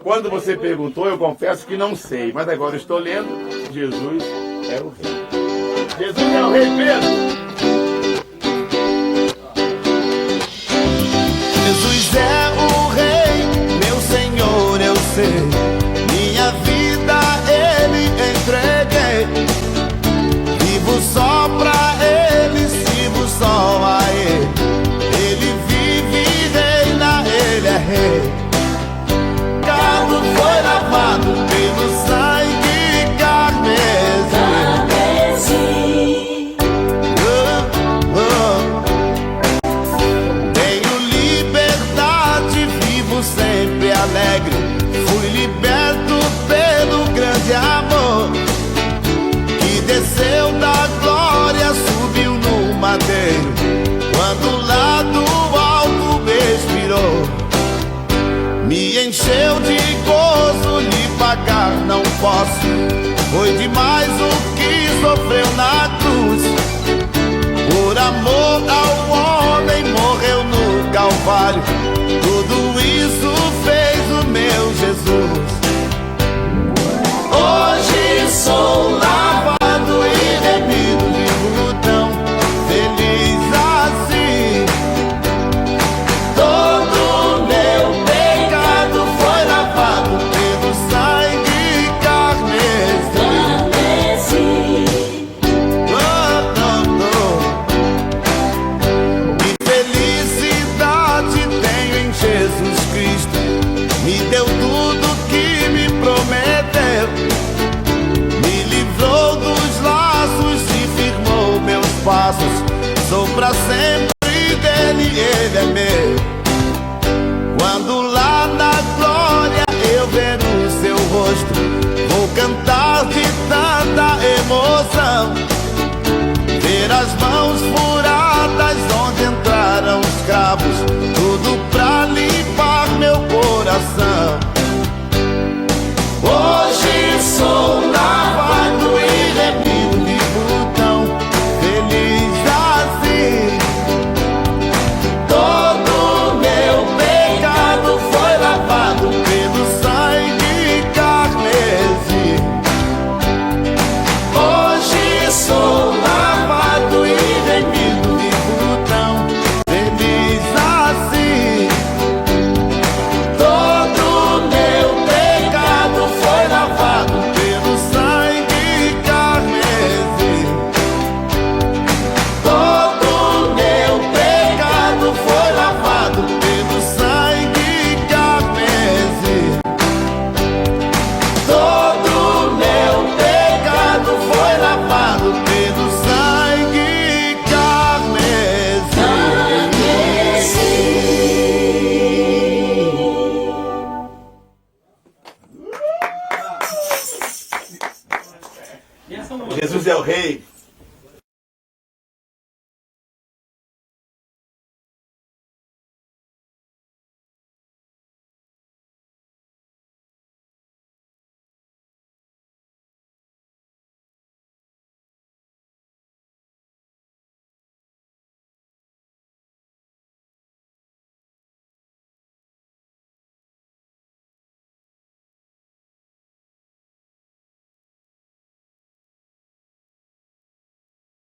Quando você perguntou, eu confesso que não sei, mas agora estou lendo, Jesus é o Rei. Jesus é o Rei Pedro. Jesus é o Rei, meu Senhor, eu sei. Minha vida Ele entreguei. Vivo só pra Ele, sirvo só a Ele. Ele vive e reina, Ele é Rei. Pecado foi lavado pelo sangue carmesim. Tenho liberdade, vivo sempre alegre. Fui liberto pelo grande amor que desceu da glória, subiu no madeiro. Quando lá do alto me expirou, me encheu de gozo, lhe pagar não posso. Foi demais o que sofreu na cruz. Por amor ao homem morreu no Calvário. Tudo isso fez o meu Jesus. Hoje sou lavado e remido, vivo tão feliz assim. Todo meu pecado foi lavado pelo sangue carmesim. Que felicidade tenho em Jesus Cristo. Me deu tudo que me prometeu. Me livrou dos laços e firmou meus passos. Sou pra sempre dele, ele é meu. Quando lá na glória eu ver o seu rosto, vou cantar de tanta emoção. Ver as mãos furadas onde entraram os cravos, tudo pra limpar meu coração. Hoje sou lavado e remido, vivo tão feliz assim. Todo meu pecado foi lavado pelo sangue carmesim. Hoje sou lavado e remido, vivo tão feliz assim. Todo meu pecado foi lavado pelo sangue carmesim. Todo meu pecado foi lavado pelo sangue carmesim. Todo meu pecado foi lavado pelo sangue carmesim. Jesus é o Rei.